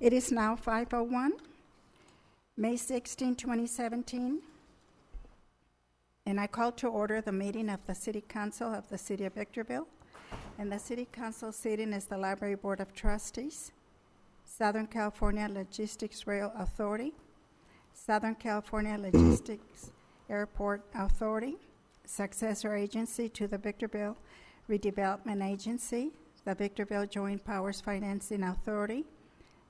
It is now 5:01, May 16, 2017, and I call to order the meeting of the City Council of the City of Victorville. And the City Council sitting is the Library Board of Trustees, Southern California Logistics Rail Authority, Southern California Logistics Airport Authority, successor agency to the Victorville Redevelopment Agency, the Victorville Joint Powers Financing Authority,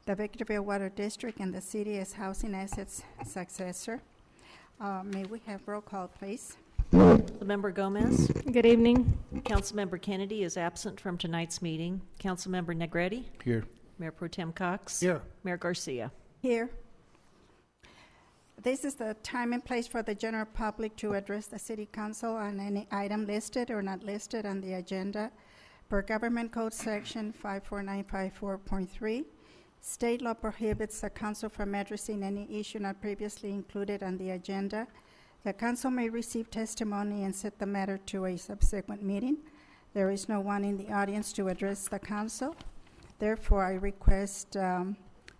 the Victorville Water District, and the city as housing assets successor. May we have roll call, please? Councilmember Gomez. Good evening. Councilmember Kennedy is absent from tonight's meeting. Councilmember Negretti. Here. Mayor Pro Tem Cox. Here. Mayor Garcia. Here. This is the time and place for the general public to address the City Council on any item listed or not listed on the agenda per Government Code Section 54954.3. State law prohibits the council from addressing any issue not previously included on the agenda. The council may receive testimony and set the matter to a subsequent meeting. There is no one in the audience to address the council. Therefore, I request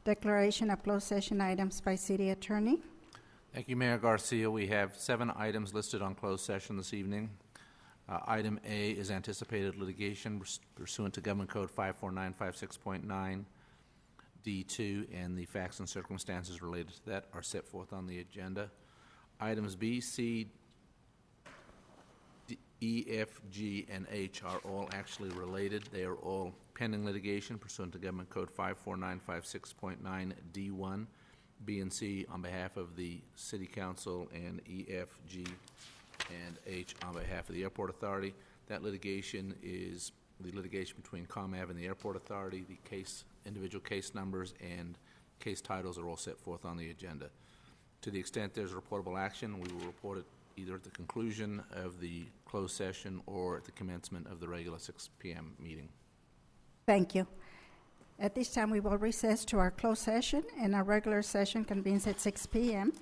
declaration of closed session items by City Attorney. Thank you, Mayor Garcia. We have 7 items listed on closed session this evening. Item A is anticipated litigation pursuant to Government Code 54956.9. D2 and the facts and circumstances related to that are set forth on the agenda. Items B, C, D, E, F, G, and H are all actually related. They are all pending litigation pursuant to Government Code 54956.9 D1. B and C on behalf of the City Council, and E, F, G, and H on behalf of the Airport Authority. That litigation is the litigation between ComAv and the Airport Authority. The individual case numbers and case titles are all set forth on the agenda. To the extent there's reportable action, we will report it either at the conclusion of the closed session or at the commencement of the regular 6 p.m. meeting. Thank you. At this time, we will recess to our closed session, and our regular session convenes at 6 p.m.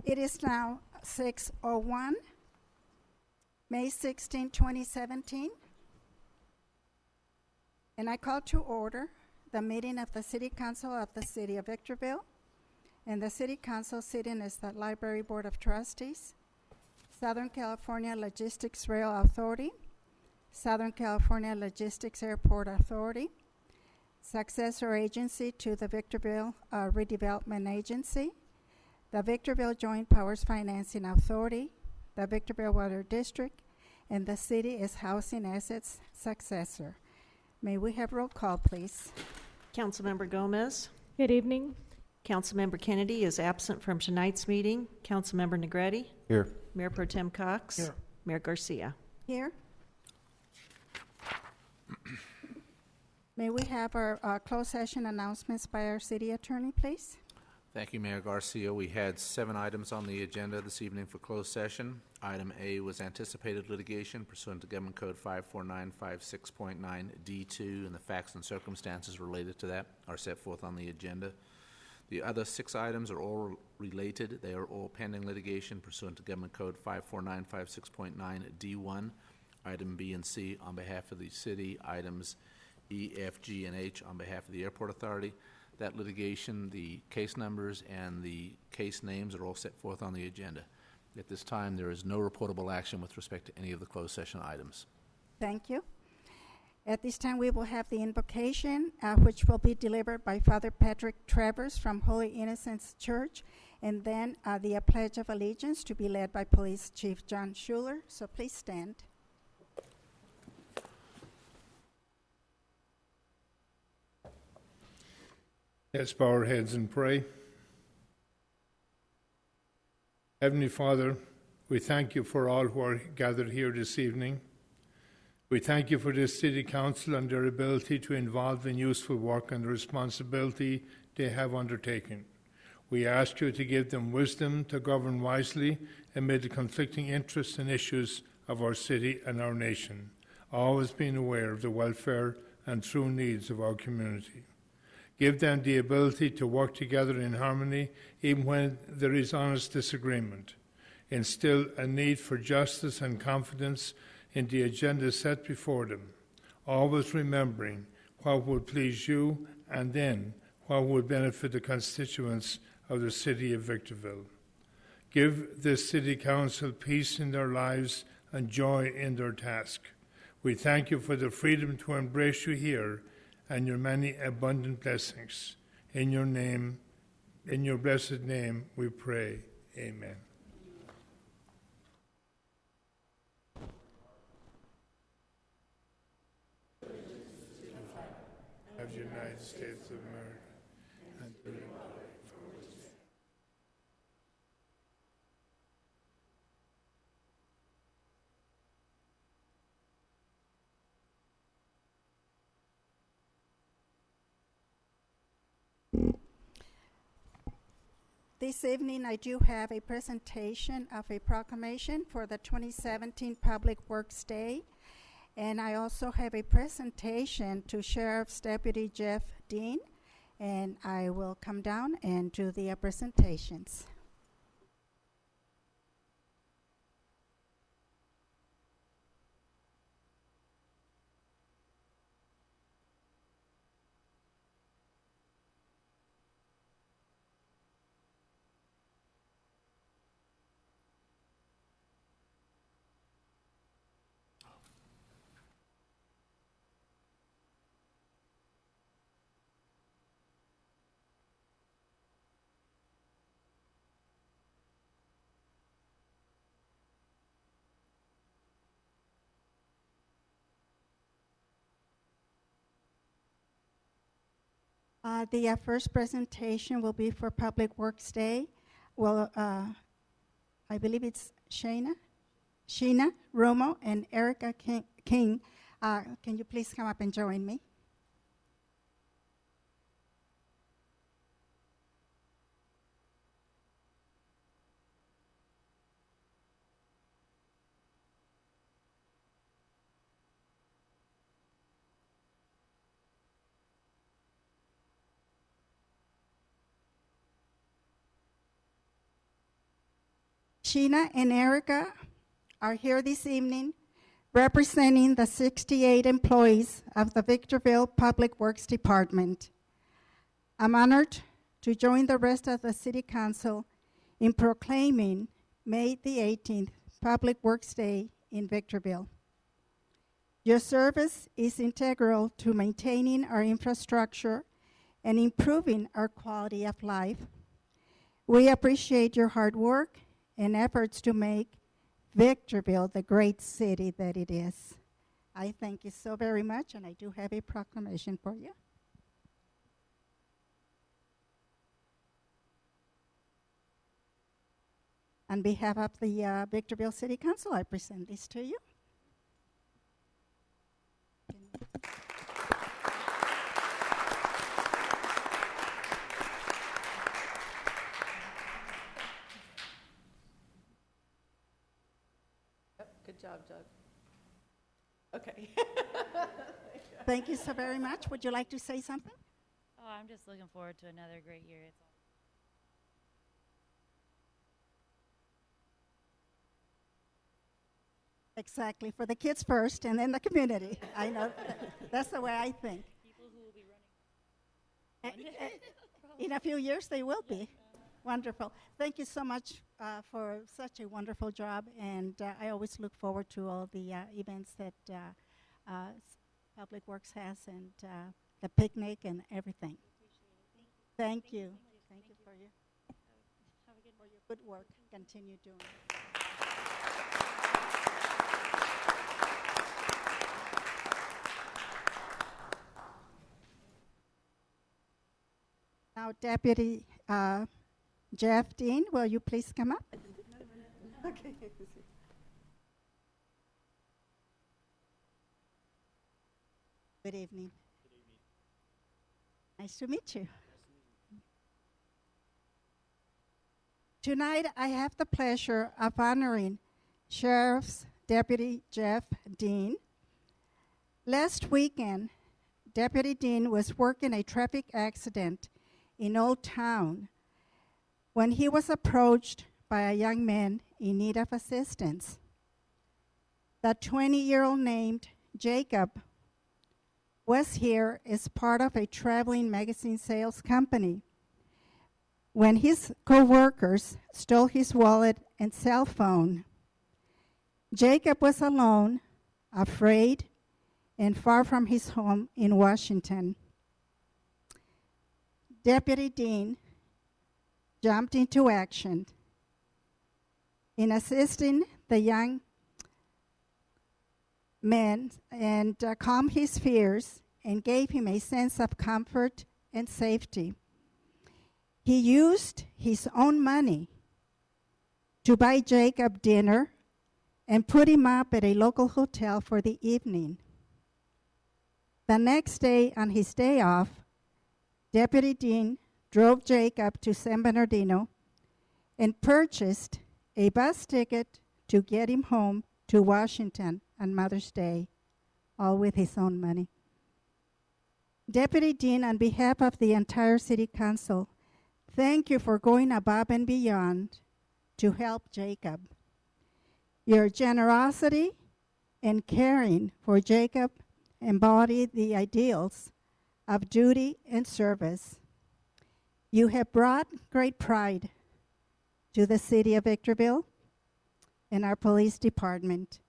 It is now 6:01, May 16, 2017, and I call to order the meeting of the City Council of the City of Victorville. And the City Council sitting is the Library Board of Trustees, Southern California Logistics Rail Authority, Southern California Logistics Airport Authority, successor agency to the Victorville Redevelopment Agency, the Victorville Joint Powers Financing Authority, the Victorville Water District, and the city as housing assets successor. May we have roll call, please? Councilmember Gomez. Good evening. Councilmember Kennedy is absent from tonight's meeting. Councilmember Negretti. Here. Mayor Pro Tem Cox. Here. Mayor Garcia. Here. May we have our closed session announcements by our city attorney, please? Thank you, Mayor Garcia. We had 7 items on the agenda this evening for closed session. Item A was anticipated litigation pursuant to Government Code 54956.9 D2, and the facts and circumstances related to that are set forth on the agenda. The other 6 items are all related. They are all pending litigation pursuant to Government Code 54956.9 D1. Item B and C on behalf of the city. Items E, F, G, and H on behalf of the Airport Authority. That litigation, the case numbers and the case names are all set forth on the agenda. At this time, there is no reportable action with respect to any of the closed session items. Thank you. At this time, we will have the invocation, which will be delivered by Father Patrick Travers from Holy Innocents Church, and then the Pledge of Allegiance to be led by Police Chief John Schuler. So please stand. Let's bow our heads and pray. Heavenly Father, we thank you for all who are gathered here this evening. We thank you for this City Council and their ability to involve in useful work and the responsibility they have undertaken. We ask you to give them wisdom to govern wisely amid the conflicting interests and issues of our city and our nation, always being aware of the welfare and true needs of our community. Give them the ability to work together in harmony even when there is honest disagreement. Instill a need for justice and confidence in the agenda set before them, always remembering what would please you and then what would benefit the constituents of the city of Victorville. Give this City Council peace in their lives and joy in their task. We thank you for the freedom to embrace you here and your many abundant blessings. In your name, in your blessed name, we pray. Amen. Of the United States of America and to the republic for which it stands. This evening, I do have a presentation of a proclamation for the 2017 Public Works Day. And I also have a presentation to Sheriff's Deputy Jeff Dean, and I will come down and do the presentations. The first presentation will be for Public Works Day. Well, I believe it's Sheena Romo and Erica King. Can you please come up and join me? Sheena and Erica are here this evening representing the 68 employees of the Victorville Public Works Department. I'm honored to join the rest of the City Council in proclaiming May the 18th Public Works Day in Victorville. Your service is integral to maintaining our infrastructure and improving our quality of life. We appreciate your hard work and efforts to make Victorville the great city that it is. I thank you so very much, and I do have a proclamation for you. On behalf of the Victorville City Council, I present this to you. Good job, Doug. Okay. Thank you so very much. Would you like to say something? Oh, I'm just looking forward to another great year. It's all Exactly. For the kids first, and then the community. I know. That's the way I think. people who will be running. In a few years, they will be. Wonderful. Thank you so much for such a wonderful job, and I always look forward to all the events that Public Works has, and the picnic and everything. Thank you. Thank you for your good work. Continue doing it. Now, Deputy Jeff Dean, will you please come up? Okay. Good evening. Nice to meet you. Tonight, I have the pleasure of honoring Sheriff's Deputy Jeff Dean. Last weekend, Deputy Dean was working a traffic accident in Old Town when he was approached by a young man in need of assistance. The 20-year-old named Jacob was here as part of a traveling magazine sales company when his co-workers stole his wallet and cell phone. Jacob was alone, afraid, and far from his home in Washington. Deputy Dean jumped into action in assisting the young man and calmed his fears and gave him a sense of comfort and safety. He used his own money to buy Jacob dinner and put him up at a local hotel for the evening. The next day, on his day off, Deputy Dean drove Jacob to San Bernardino and purchased a bus ticket to get him home to Washington on Mother's Day, all with his own money. Deputy Dean, on behalf of the entire City Council, thank you for going above and beyond to help Jacob. Your generosity and caring for Jacob embody the ideals of duty and service. You have brought great pride to the city of Victorville and our police department.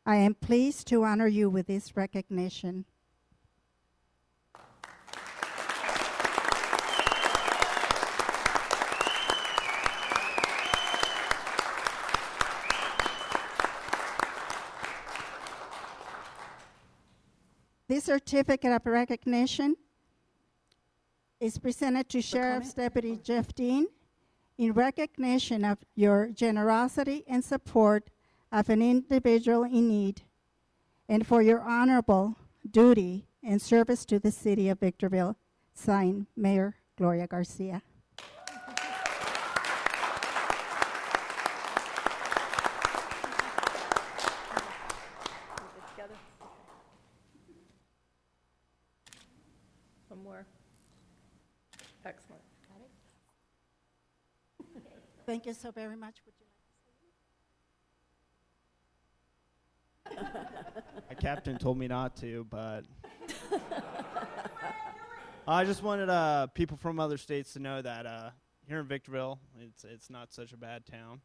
I am pleased to honor you with this recognition. This certificate of recognition is presented to Sheriff's Deputy Jeff Dean in recognition of your generosity and support of an individual in need and for your honorable duty and service to the city of Victorville. Signed, Mayor Gloria Garcia. Together. One more. Excellent. Thank you so very much. Would you like to say My captain told me not to, but I just wanted people from other states to know that here in Victorville, it's not such a bad town,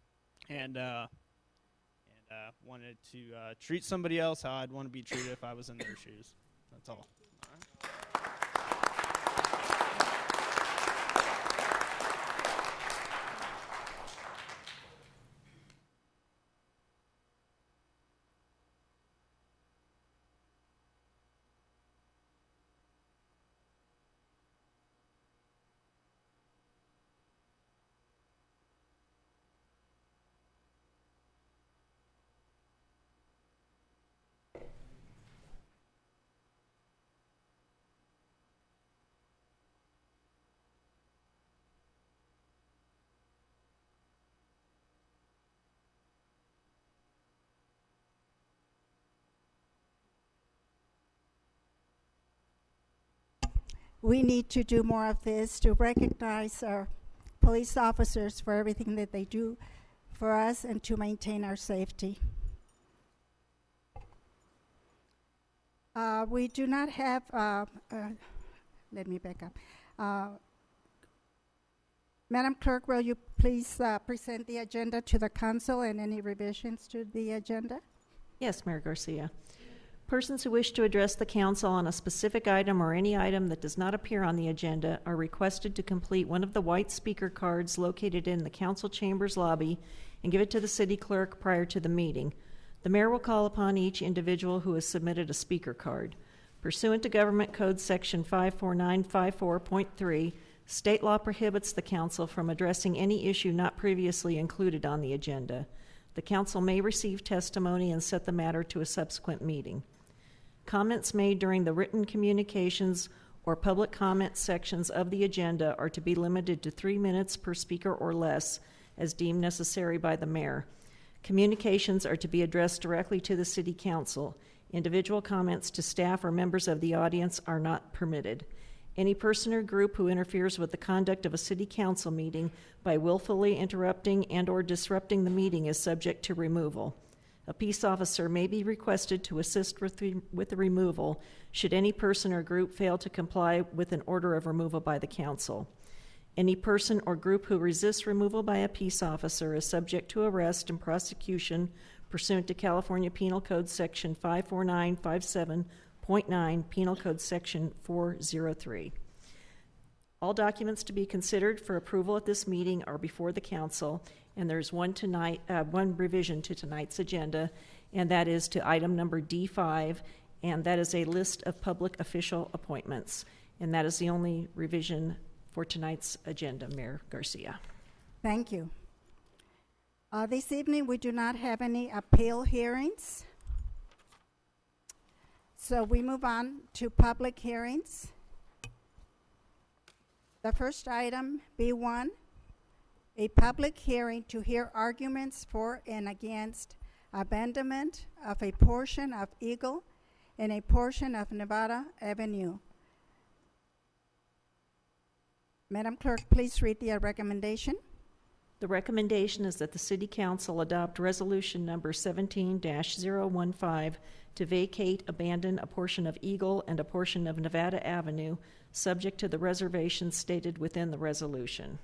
and wanted to treat somebody else how I'd want to be treated if I was in their shoes. That's all. We need to do more of this to recognize our police officers for everything that they do for us and to maintain our safety. We do not have, let me back up. Madam Clerk, will you please present the agenda to the council and any revisions to the agenda? Yes, Mayor Garcia. Persons who wish to address the council on a specific item or any item that does not appear on the agenda are requested to complete one of the white speaker cards located in the council chambers lobby and give it to the city clerk prior to the meeting. The mayor will call upon each individual who has submitted a speaker card. Pursuant to Government Code Section 54954.3, state law prohibits the council from addressing any issue not previously included on the agenda. The council may receive testimony and set the matter to a subsequent meeting. Comments made during the written communications or public comment sections of the agenda are to be limited to 3 minutes per speaker or less, as deemed necessary by the mayor. Communications are to be addressed directly to the city council. Individual comments to staff or members of the audience are not permitted. Any person or group who interferes with the conduct of a city council meeting by willfully interrupting and or disrupting the meeting is subject to removal. A peace officer may be requested to assist with the removal should any person or group fail to comply with an order of removal by the council. Any person or group who resists removal by a peace officer is subject to arrest and prosecution pursuant to California Penal Code Section 54957.9, Penal Code Section 403. All documents to be considered for approval at this meeting are before the council, and there's one revision to tonight's agenda, and that is to item number D5, and that is a list of public official appointments. And that is the only revision for tonight's agenda, Mayor Garcia. Thank you. This evening, we do not have any appeal hearings. So we move on to public hearings. The first item, B1, a public hearing to hear arguments for and against abandonment of a portion of Eagle and a portion of Nevada Avenue. Madam Clerk, please read the recommendation. The recommendation is that the City Council adopt Resolution Number 17-015 to vacate, abandon a portion of Eagle and a portion of Nevada Avenue, subject to the reservations stated within the resolution.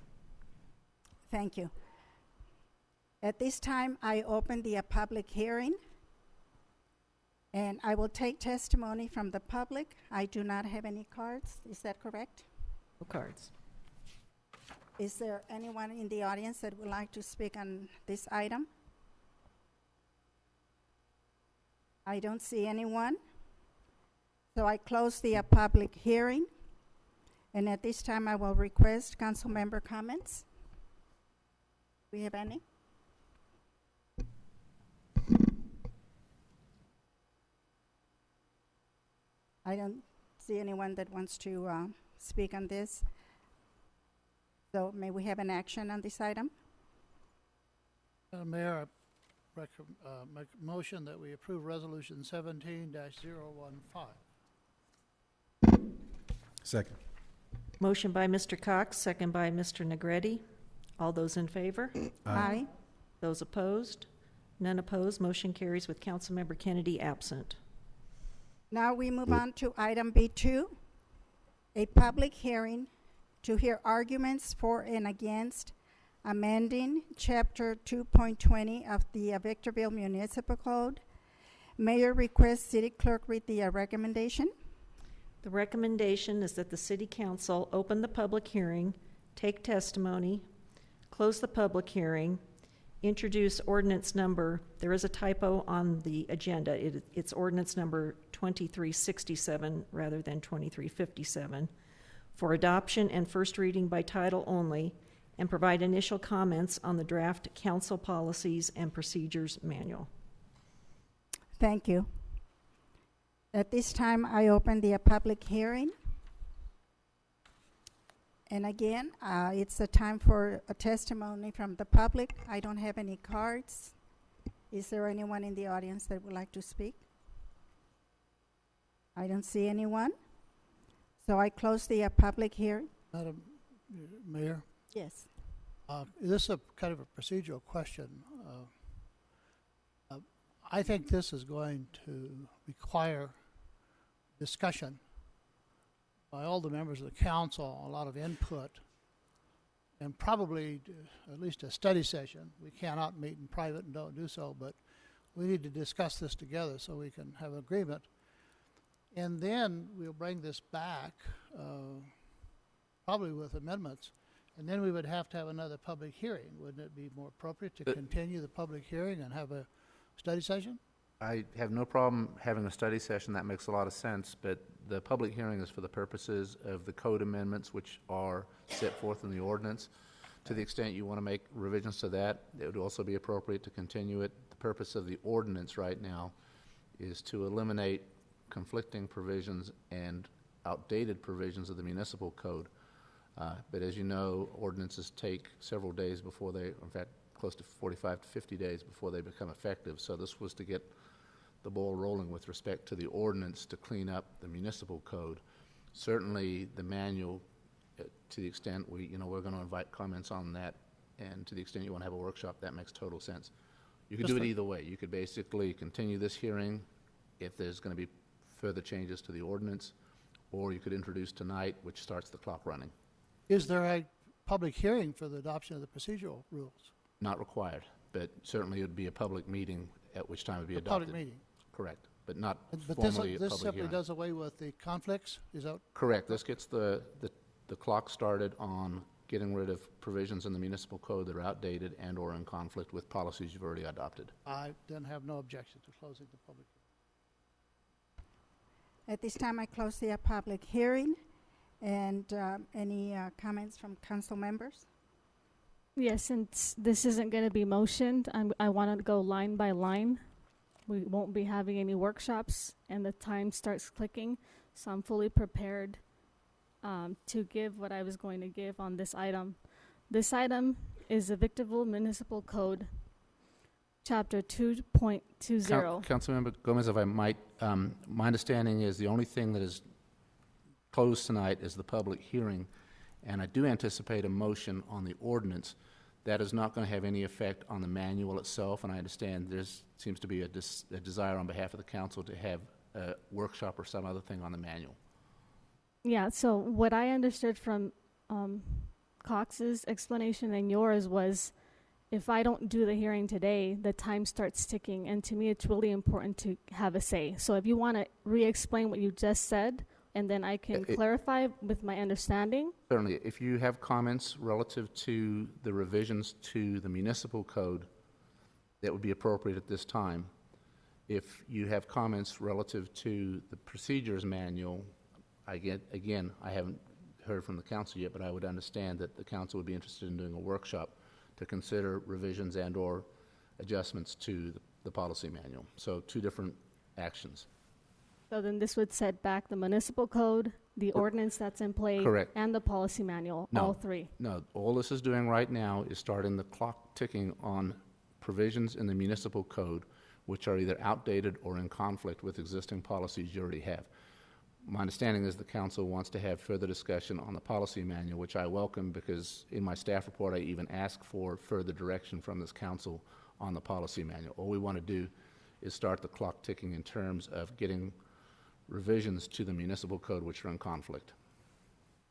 Thank you. At this time, I open the public hearing, and I will take testimony from the public. I do not have any cards. Is that correct? No cards. Is there anyone in the audience that would like to speak on this item? I don't see anyone. So I close the public hearing. And at this time, I will request council member comments. Do we have any? I don't see anyone that wants to speak on this. So may we have an action on this item? Mayor, I make a motion that we approve Resolution 17-015. Second. Motion by Mr. Cox, second by Mr. Negretti. All those in favor? Aye. Those opposed? None opposed. Motion carries with Councilmember Kennedy absent. Now we move on to item B2, a public hearing to hear arguments for and against amending Chapter 2.20 of the Victorville Municipal Code. Mayor requests City Clerk read the recommendation. The recommendation is that the City Council open the public hearing, take testimony, close the public hearing, introduce ordinance number, there is a typo on the agenda, it's ordinance number 2367 rather than 2357, for adoption and first reading by title only, and provide initial comments on the draft council policies and procedures manual. Thank you. At this time, I open the public hearing. And again, it's a time for a testimony from the public. I don't have any cards. Is there anyone in the audience that would like to speak? I don't see anyone. So I close the public hearing. Madam Mayor, Yes. this is a kind of a procedural question. I think this is going to require discussion by all the members of the council, a lot of input. and probably at least a study session. We cannot meet in private and don't do so, but we need to discuss this together so we can have agreement. And then we'll bring this back, probably with amendments, and then we would have to have another public hearing. Wouldn't it be more appropriate to continue the public hearing and have a study session? I have no problem having a study session. That makes a lot of sense, but the public hearing is for the purposes of the code amendments, which are set forth in the ordinance. To the extent you want to make revisions to that, it would also be appropriate to continue it. The purpose of the ordinance right now is to eliminate conflicting provisions and outdated provisions of the municipal code. But as you know, ordinances take several days before they, in fact, close to 45 to 50 days before they become effective. So this was to get the ball rolling with respect to the ordinance to clean up the municipal code. Certainly the manual, to the extent we're going to invite comments on that, and to the extent you want to have a workshop, that makes total sense. You could do it either way. You could basically continue this hearing if there's going to be further changes to the ordinance, or you could introduce tonight, which starts the clock running. Is there a public hearing for the adoption of the procedural rules? Not required, but certainly it would be a public meeting at which time it would be adopted. Public meeting. Correct, but not But formally a this public simply hearing. does away with the conflicts? Is that Correct. This gets the clock started on getting rid of provisions in the municipal code that are outdated and or in conflict with policies you've already adopted. I then have no objection to closing the public hearing. At this time, I close the public hearing. And any comments from council members? Yes, since this isn't going to be motioned, I want to go line by line. We won't be having any workshops, and the time starts clicking, so I'm fully prepared to give what I was going to give on this item. This item is the Victorville Municipal Code, Chapter 2.20. Councilmember Gomez, if I might, my understanding is the only thing that is closed tonight is the public hearing, and I do anticipate a motion on the ordinance. That is not going to have any effect on the manual itself, and I understand there seems to be a desire on behalf of the council to have a workshop or some other thing on the manual. Yeah, so what I understood from Cox's explanation and yours was, if I don't do the hearing today, the time starts ticking, and to me it's really important to have a say. So if you want to re-explain what you just said, and then I can clarify with my understanding. Certainly. If you have comments relative to the revisions to the municipal code, that would be appropriate at this time. If you have comments relative to the procedures manual, I haven't heard from the council yet, but I would understand that the council would be interested in doing a workshop to consider revisions and or adjustments to the policy manual. So two different actions. So then this would set back the municipal code, the ordinance that's in play, Correct. and the policy manual, No. all three. No, all this is doing right now is starting the clock ticking on provisions in the municipal code which are either outdated or in conflict with existing policies you already have. My understanding is the council wants to have further discussion on the policy manual, which I welcome because in my staff report I even ask for further direction from this council on the policy manual. All we want to do is start the clock ticking in terms of getting revisions to the municipal code which are in conflict.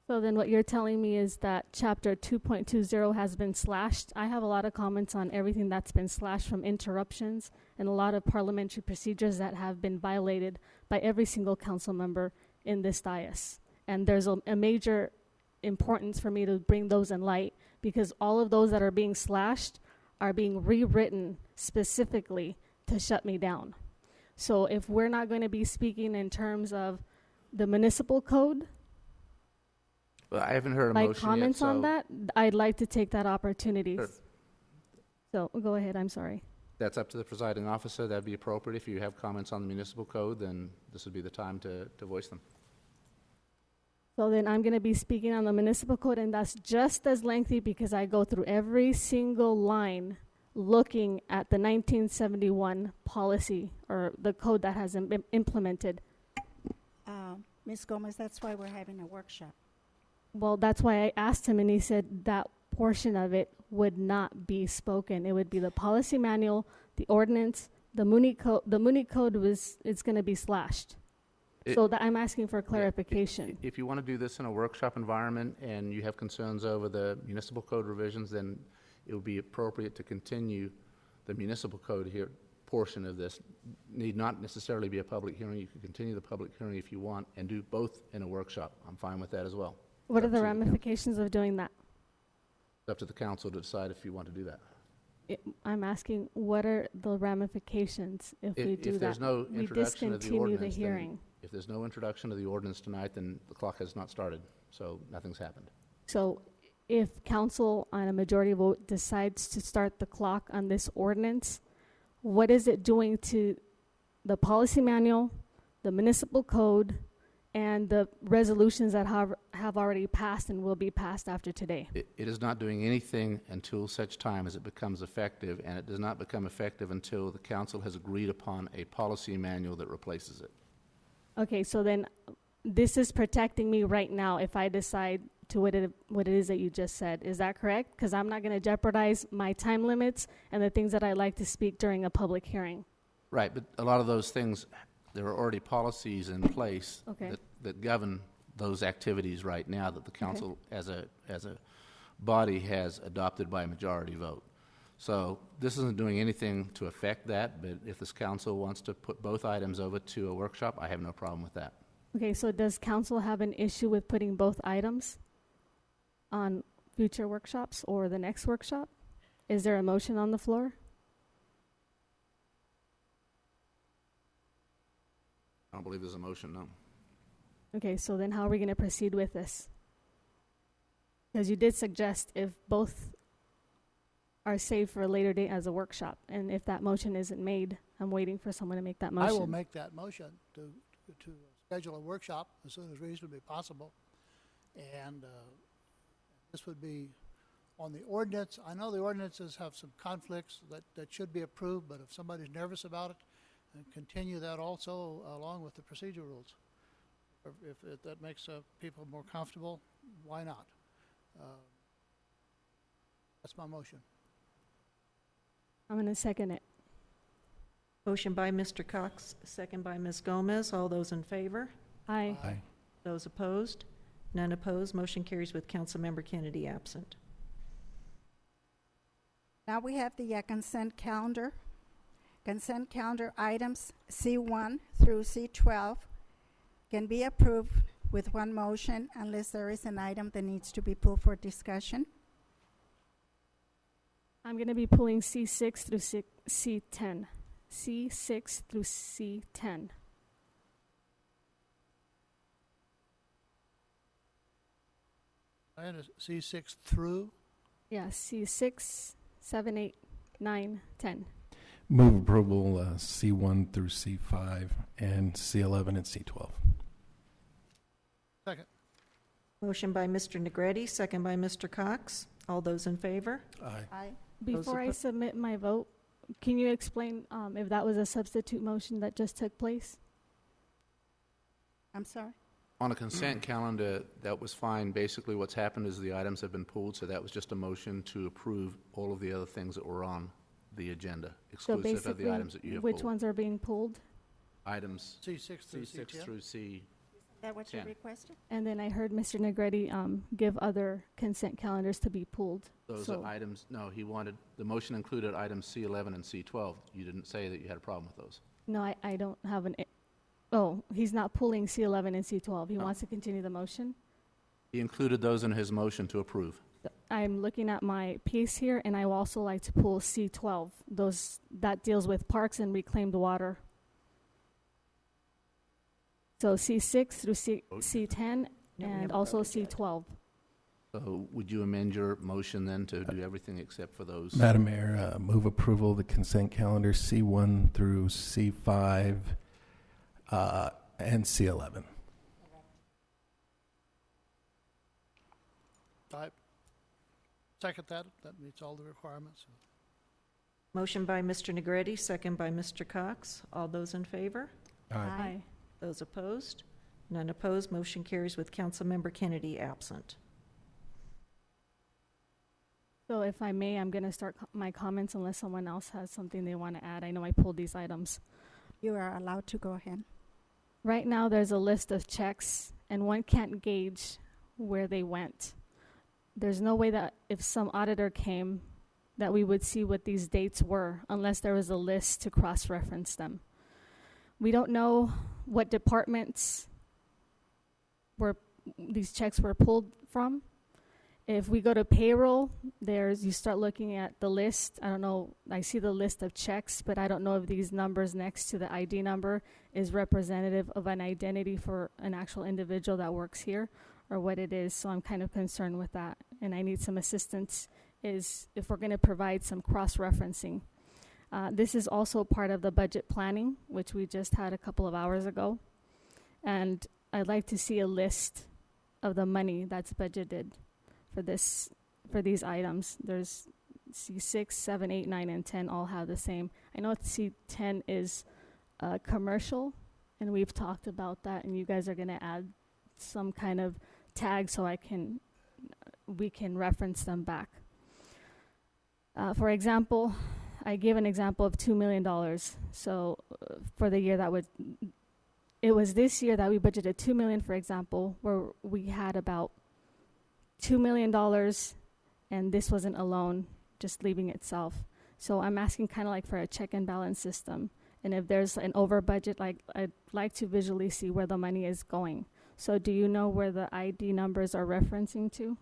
So then what you're telling me is that Chapter 2.20 has been slashed. I have a lot of comments on everything that's been slashed, from interruptions and a lot of parliamentary procedures that have been violated by every single council member in this dais. And there's a major importance for me to bring those in light, because all of those that are being slashed are being rewritten specifically to shut me down. So if we're not going to be speaking in terms of the municipal code, Well, I haven't heard a my motion comments yet, on so that, I'd like to take that opportunity. Sure. So go ahead, I'm sorry. that's up to the presiding officer. That'd be appropriate. If you have comments on the municipal code, then this would be the time to voice them. So then I'm going to be speaking on the municipal code, and that's just as lengthy because I go through every single line looking at the 1971 policy or the code that has been implemented. Ms. Gomez, that's why we're having a workshop. Well, that's why I asked him, and he said that portion of it would not be spoken. It would be the policy manual, the ordinance, the Mooney code. The Mooney code it's going to be slashed. So that I'm asking for clarification. If you want to do this in a workshop environment and you have concerns over the municipal code revisions, then it would be appropriate to continue the municipal code here portion of this. Need not necessarily be a public hearing. You can continue the public hearing if you want and do both in a workshop. I'm fine with that as well. What are Up the to ramifications of doing that? It's up to the council to decide if you want to do that. I'm asking, what are the ramifications if we do If there's that? no We introduction of the discontinue the ordinance, then hearing. if there's no introduction of the ordinance tonight, then the clock has not started, so nothing's happened. So if council on a majority vote decides to start the clock on this ordinance, what is it doing to the policy manual, the municipal code, and the resolutions that have already passed and will be passed after today? It is not doing anything until such time as it becomes effective, and it does not become effective until the council has agreed upon a policy manual that replaces it. Okay, so then this is protecting me right now if I decide to what it is that you just said. Is that correct? Because I'm not going to jeopardize my time limits and the things that I like to speak during a public hearing. Right, but a lot of those things, there are already policies in place Okay. that govern those activities right now that the council as a body has adopted by a majority vote. So this isn't doing anything to affect that, but if this council wants to put both items over to a workshop, I have no problem with that. Okay, so does council have an issue with putting both items on future workshops or the next workshop? Is there a motion on the floor? I don't believe there's a motion, no. Okay, so then how are we going to proceed with this? Because you did suggest if both are saved for a later date as a workshop, and if that motion isn't made, I'm waiting for someone to make that motion. I will make that motion to schedule a workshop as soon as reasonably possible. And this would be on the ordinance. I know the ordinances have some conflicts that should be approved, but if somebody's nervous about it, and continue that also along with the procedure rules. If that makes people more comfortable, why not? That's my motion. I'm going to second it. Motion by Mr. Cox, second by Ms. Gomez. All those in favor? Aye. Aye. Those opposed? None opposed. Motion carries with Councilmember Kennedy absent. Now we have the consent calendar. Consent calendar items C1 through C12 can be approved with one motion unless there is an item that needs to be pulled for discussion. I'm going to be pulling C6 through C10. C6 through C10. And C6 through? Yeah, C6, 7, 8, 9, 10. Move approval C1 through C5 and C11 and C12. Second. Motion by Mr. Negretti, second by Mr. Cox. All those in favor? Aye. Aye. Before I submit my vote, can you explain if that was a substitute motion that just took place? I'm sorry? On a consent calendar, that was fine. Basically, what's happened is the items have been pulled, so that was just a motion to approve all of the other things that were on the agenda, So exclusive of basically, the items that you have which pulled. ones are being pulled? Items C6 through C6 C10? through C. Is that what you 10. requested? And then I heard Mr. Negretti give other consent calendars to be pulled. Those So- are items, no, he wanted, the motion included items C11 and C12. You didn't say that you had a problem with those. No, I don't have oh, he's not pulling C11 and C12. He No. wants to continue the motion. He included those in his motion to approve. I'm looking at my piece here, and I would also like to pull C12. That deals with parks and reclaimed water. So C6 through C10 No, we and haven't also voted yet. C12. So would you amend your motion then to do everything except for those? Madam Mayor, move approval of the consent calendar C1 through C5 and C11. I second that. That meets all the requirements. Motion by Mr. Negretti, second by Mr. Cox. All those in favor? Aye. Those opposed? None opposed. Motion carries with Councilmember Kennedy absent. So if I may, I'm going to start my comments unless someone else has something they want to add. I know I pulled these items. You are allowed to go ahead. Right now, there's a list of checks, and one can't gauge where they went. There's no way that if some auditor came, that we would see what these dates were unless there was a list to cross-reference them. We don't know what departments these checks were pulled from. If we go to payroll, you start looking at the list. I don't know, I see the list of checks, but I don't know if these numbers next to the ID number is representative of an identity for an actual individual that works here or what it is. So I'm kind of concerned with that. And I need some assistance if we're going to provide some cross-referencing. This is also part of the budget planning, which we just had a couple of hours ago. And I'd like to see a list of the money that's budgeted for these items. There's C6, 7, 8, 9, and 10 all have the same. I know C10 is commercial, and we've talked about that, and you guys are going to add some kind of tag so we can reference them back. For example, I gave an example of $2 million. So for the year it was this year that we budgeted $2 million, for example, where we had about $2 million, and this wasn't a loan, just leaving itself. So I'm asking kind of like for a check and balance system. And if there's an over budget, I'd like to visually see where the money is going. So do you know where the ID numbers are referencing to?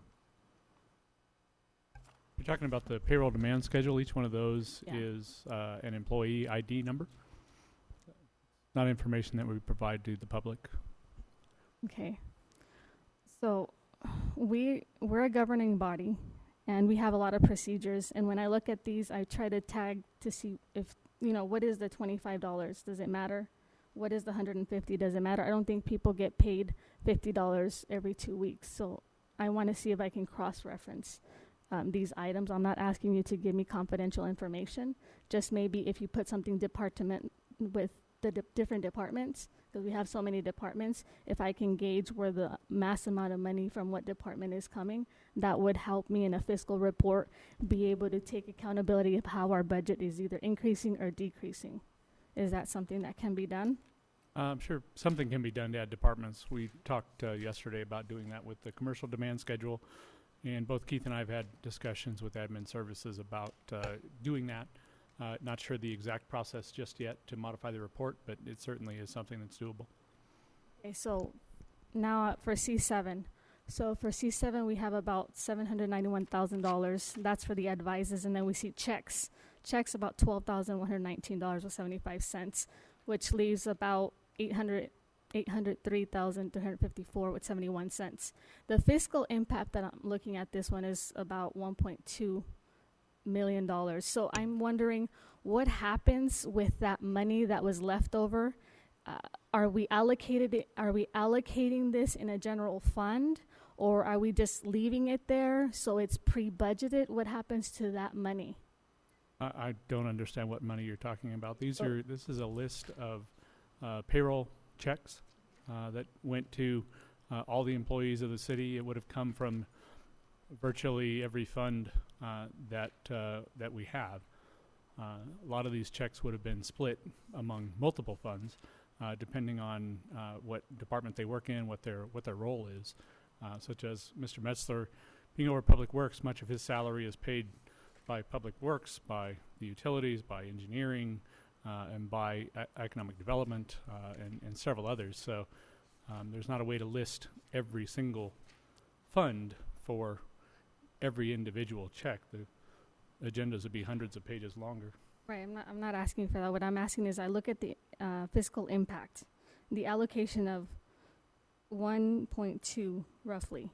You're talking about the payroll demand schedule. Each one of those Yeah. is an employee ID number. Not information that we provide to the public. Okay. So we're a governing body, and we have a lot of procedures. And when I look at these, I try to tag to see if, what is the $25? Does it matter? What is the $150? Does it matter? I don't think people get paid $50 every 2 weeks. So I want to see if I can cross-reference these items. I'm not asking you to give me confidential information. Just maybe if you put something department with the different departments, because we have so many departments, if I can gauge where the mass amount of money from what department is coming, that would help me in a fiscal report be able to take accountability of how our budget is either increasing or decreasing. Is that something that can be done? Sure, something can be done to add departments. We talked yesterday about doing that with the commercial demand schedule, and both Keith and I have had discussions with admin services about doing that. Not sure the exact process just yet to modify the report, but it certainly is something that's doable. Okay, so now for C7. So for C7, we have about $791,000. That's for the advises, and then we see checks. Checks about $12,119.75, which leaves about $803,354 with 71 cents. The fiscal impact that I'm looking at this one is about $1.2 million. So I'm wondering what happens with that money that was left over. Are we allocating this in a general fund, or are we just leaving it there so it's pre-budgeted? What happens to that money? I don't understand what money you're talking about. This is a list of payroll checks that went to all the employees of the city. It would have come from virtually every fund that we have. A lot of these checks would have been split among multiple funds, depending on what department they work in, what their role is. Such as Mr. Metzler, being over Public Works, much of his salary is paid by Public Works, by the utilities, by engineering, and by economic development, and several others. So there's not a way to list every single fund for every individual check. The agendas would be hundreds of pages longer. Right, I'm not asking for that. What I'm asking is I look at the fiscal impact, the allocation of 1.2 roughly.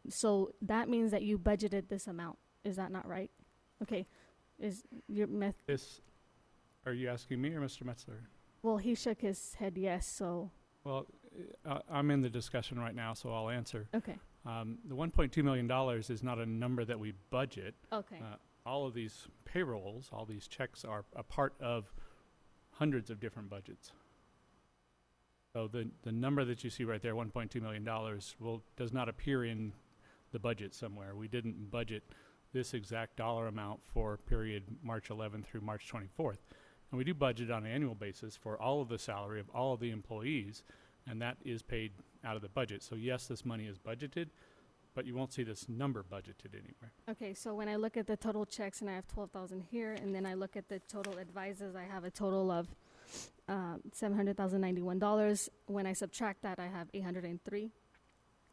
So that means that you budgeted this amount. Is that not right? Okay. Is your Are you asking me or Mr. Metzler? Well, he shook his head yes, so. Well, I'm in the discussion right now, so I'll answer. Okay. The $1.2 million is not a number that we budget. Okay. All of these payrolls, all these checks are a part of hundreds of different budgets. So the number that you see right there, $1.2 million, does not appear in the budget somewhere. We didn't budget this exact dollar amount for period March 11th through March 24th. And we do budget on an annual basis for all of the salary of all of the employees, and that is paid out of the budget. So yes, this money is budgeted, but you won't see this number budgeted anywhere. Okay, so when I look at the total checks and I have 12,000 here, and then I look at the total advisors, I have a total of $700,091. When I subtract that, I have 803.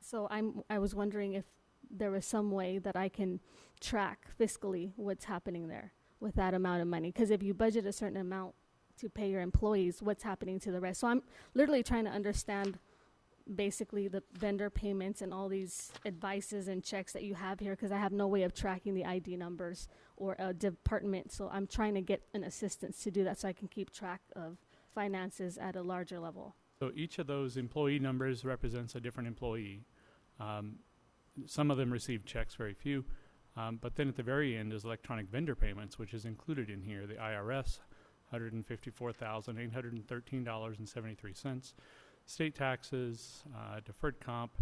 So I was wondering if there was some way that I can track fiscally what's happening there with that amount of money. Because if you budget a certain amount to pay your employees, what's happening to the rest? So I'm literally trying to understand basically the vendor payments and all these advices and checks that you have here, because I have no way of tracking the ID numbers or a department. So I'm trying to get an assistance to do that so I can keep track of finances at a larger level. So each of those employee numbers represents a different employee. Some of them receive checks, very few. But then at the very end is electronic vendor payments, which is included in here. The IRS, $154,813.73. State taxes, deferred comp,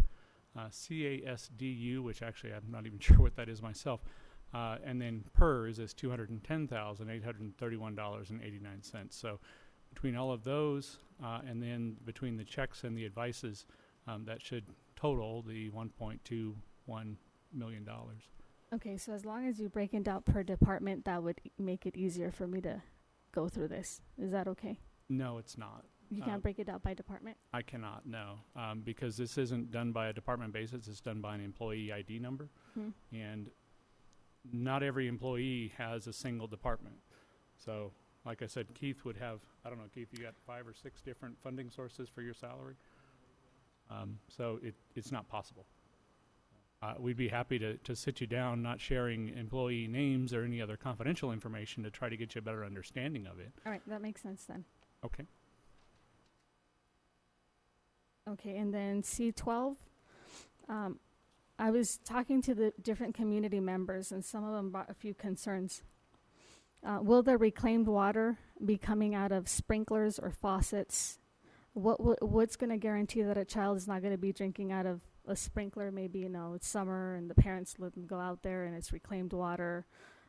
CASDU, which actually I'm not even sure what that is myself, and then PERS is $210,831.89. So between all of those, and then between the checks and the advices, that should total the $1.21 million. Okay, so as long as you break it out per department, that would make it easier for me to go through this. Is that okay? No, it's not. You can't break it out by department? I cannot, no, because this isn't done by a department basis. It's done by an employee ID number. And not every employee has a single department. So, like I said, Keith would have, I don't know, Keith, you got 5 or 6 different funding sources for your salary? So it's not possible. We'd be happy to sit you down, not sharing employee names or any other confidential information, to try to get you a better understanding of it. All right, that makes sense then. Okay. Okay, and then C12, I was talking to the different community members, and some of them brought a few concerns. Will the reclaimed water be coming out of sprinklers or faucets? What's going to guarantee that a child is not going to be drinking out of a sprinkler? Maybe, it's summer and the parents let them go out there and it's reclaimed water.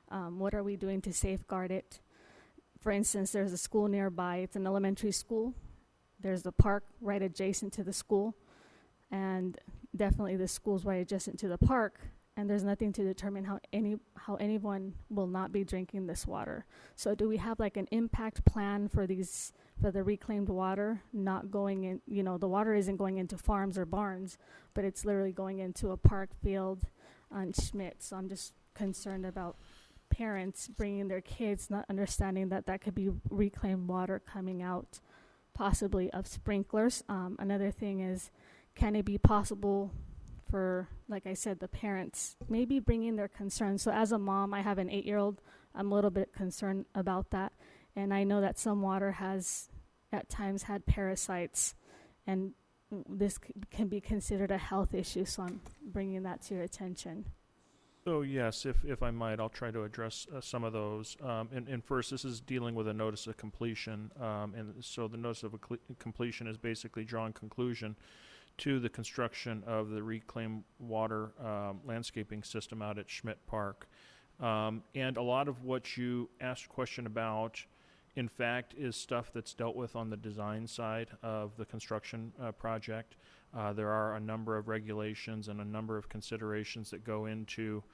What are we doing to safeguard it? For instance, there's a school nearby. It's an elementary school. There's a park right adjacent to the school, and definitely the school's right adjacent to the park, and there's nothing to determine how anyone will not be drinking this water. So do we have like an impact plan for the reclaimed water not going in, the water isn't going into farms or barns, but it's literally going into a park field on Schmidt. So I'm just concerned about parents bringing their kids, not understanding that could be reclaimed water coming out possibly of sprinklers. Another thing is, can it be possible for, like I said, the parents maybe bringing their concerns? So as a mom, I have an 8-year-old. I'm a little bit concerned about that. And I know that some water has at times had parasites, and this can be considered a health issue. So I'm bringing that to your attention. So yes, if I might, I'll try to address some of those. And first, this is dealing with a notice of completion. And so the notice of completion is basically drawing conclusion to the construction of the reclaimed water landscaping system out at Schmidt Park. And a lot of what you asked a question about, in fact, is stuff that's dealt with on the design side of the construction project. There are a number of regulations and a number of considerations that go into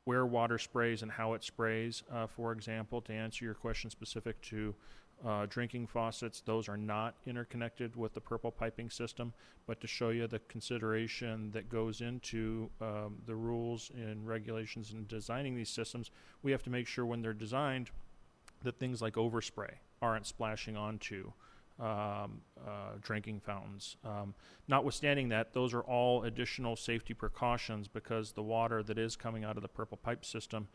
where water sprays and how it sprays. For example, to answer your question specific to drinking faucets, those are not interconnected with the purple piping system, but to show you the consideration that goes into the rules and regulations in designing these systems, we have to make sure when they're designed that things like overspray aren't splashing onto drinking fountains. Notwithstanding that, those are all additional safety precautions, because the water that is coming out of the purple pipe system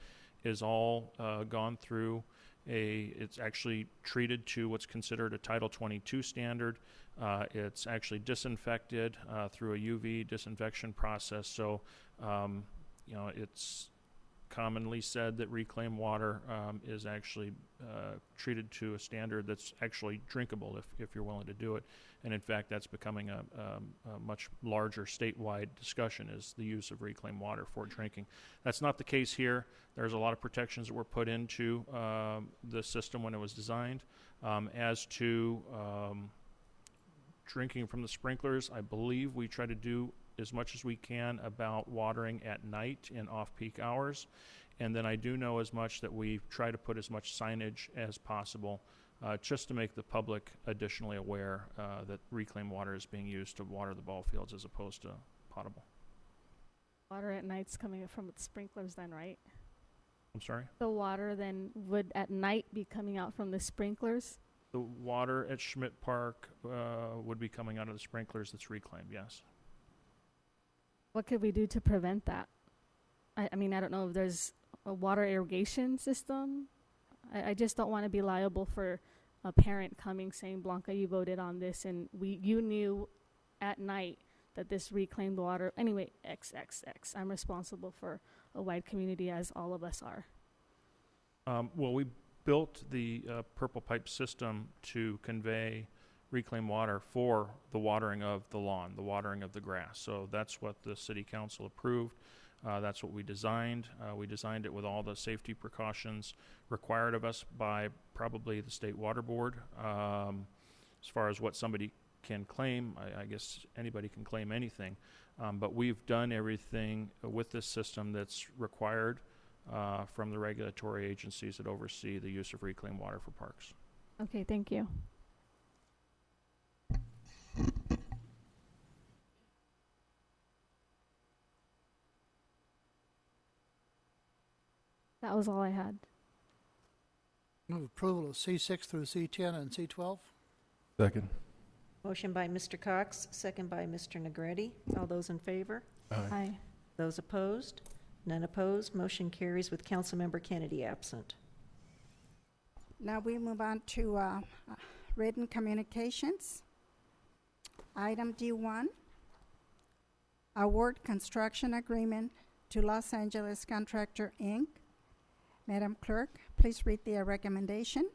is all gone through it's actually treated to what's considered a Title 22 standard. It's actually disinfected through a UV disinfection process. So, it's commonly said that reclaimed water is actually treated to a standard that's actually drinkable if you're willing to do it. And in fact, that's becoming a much larger statewide discussion, is the use of reclaimed water for drinking. That's not the case here. There's a lot of protections that were put into the system when it was designed. As to drinking from the sprinklers, I believe we try to do as much as we can about watering at night in off-peak hours. And then I do know as much that we try to put as much signage as possible just to make the public additionally aware that reclaimed water is being used to water the ball fields as opposed to potable. Water at night's coming from sprinklers then, right? I'm sorry? The water then would at night be coming out from the sprinklers? The water at Schmidt Park would be coming out of the sprinklers that's reclaimed, yes. What could we do to prevent that? I mean, I don't know if there's a water irrigation system. I just don't want to be liable for a parent coming saying, Blanca, you voted on this, and you knew at night that this reclaimed water, anyway, XXX. I'm responsible for a wide community, as all of us are. Well, we built the Purple Pipe system to convey reclaimed water for the watering of the lawn, the watering of the grass. So that's what the City Council approved. That's what we designed. We designed it with all the safety precautions required of us by probably the State Water Board. As far as what somebody can claim, I guess anybody can claim anything. But we've done everything with this system that's required from the regulatory agencies that oversee the use of reclaimed water for parks. Okay, thank you. That was all I had. Move approval of C6 through C10 and C12. Second. Motion by Mr. Cox, second by Mr. Negretti. All those in favor? Aye. Those opposed? None opposed. Motion carries with Councilmember Kennedy absent. Now we move on to written communications. Item D1, award construction agreement to Los Angeles Contractor, Inc. Madam Clerk, please read the recommendation.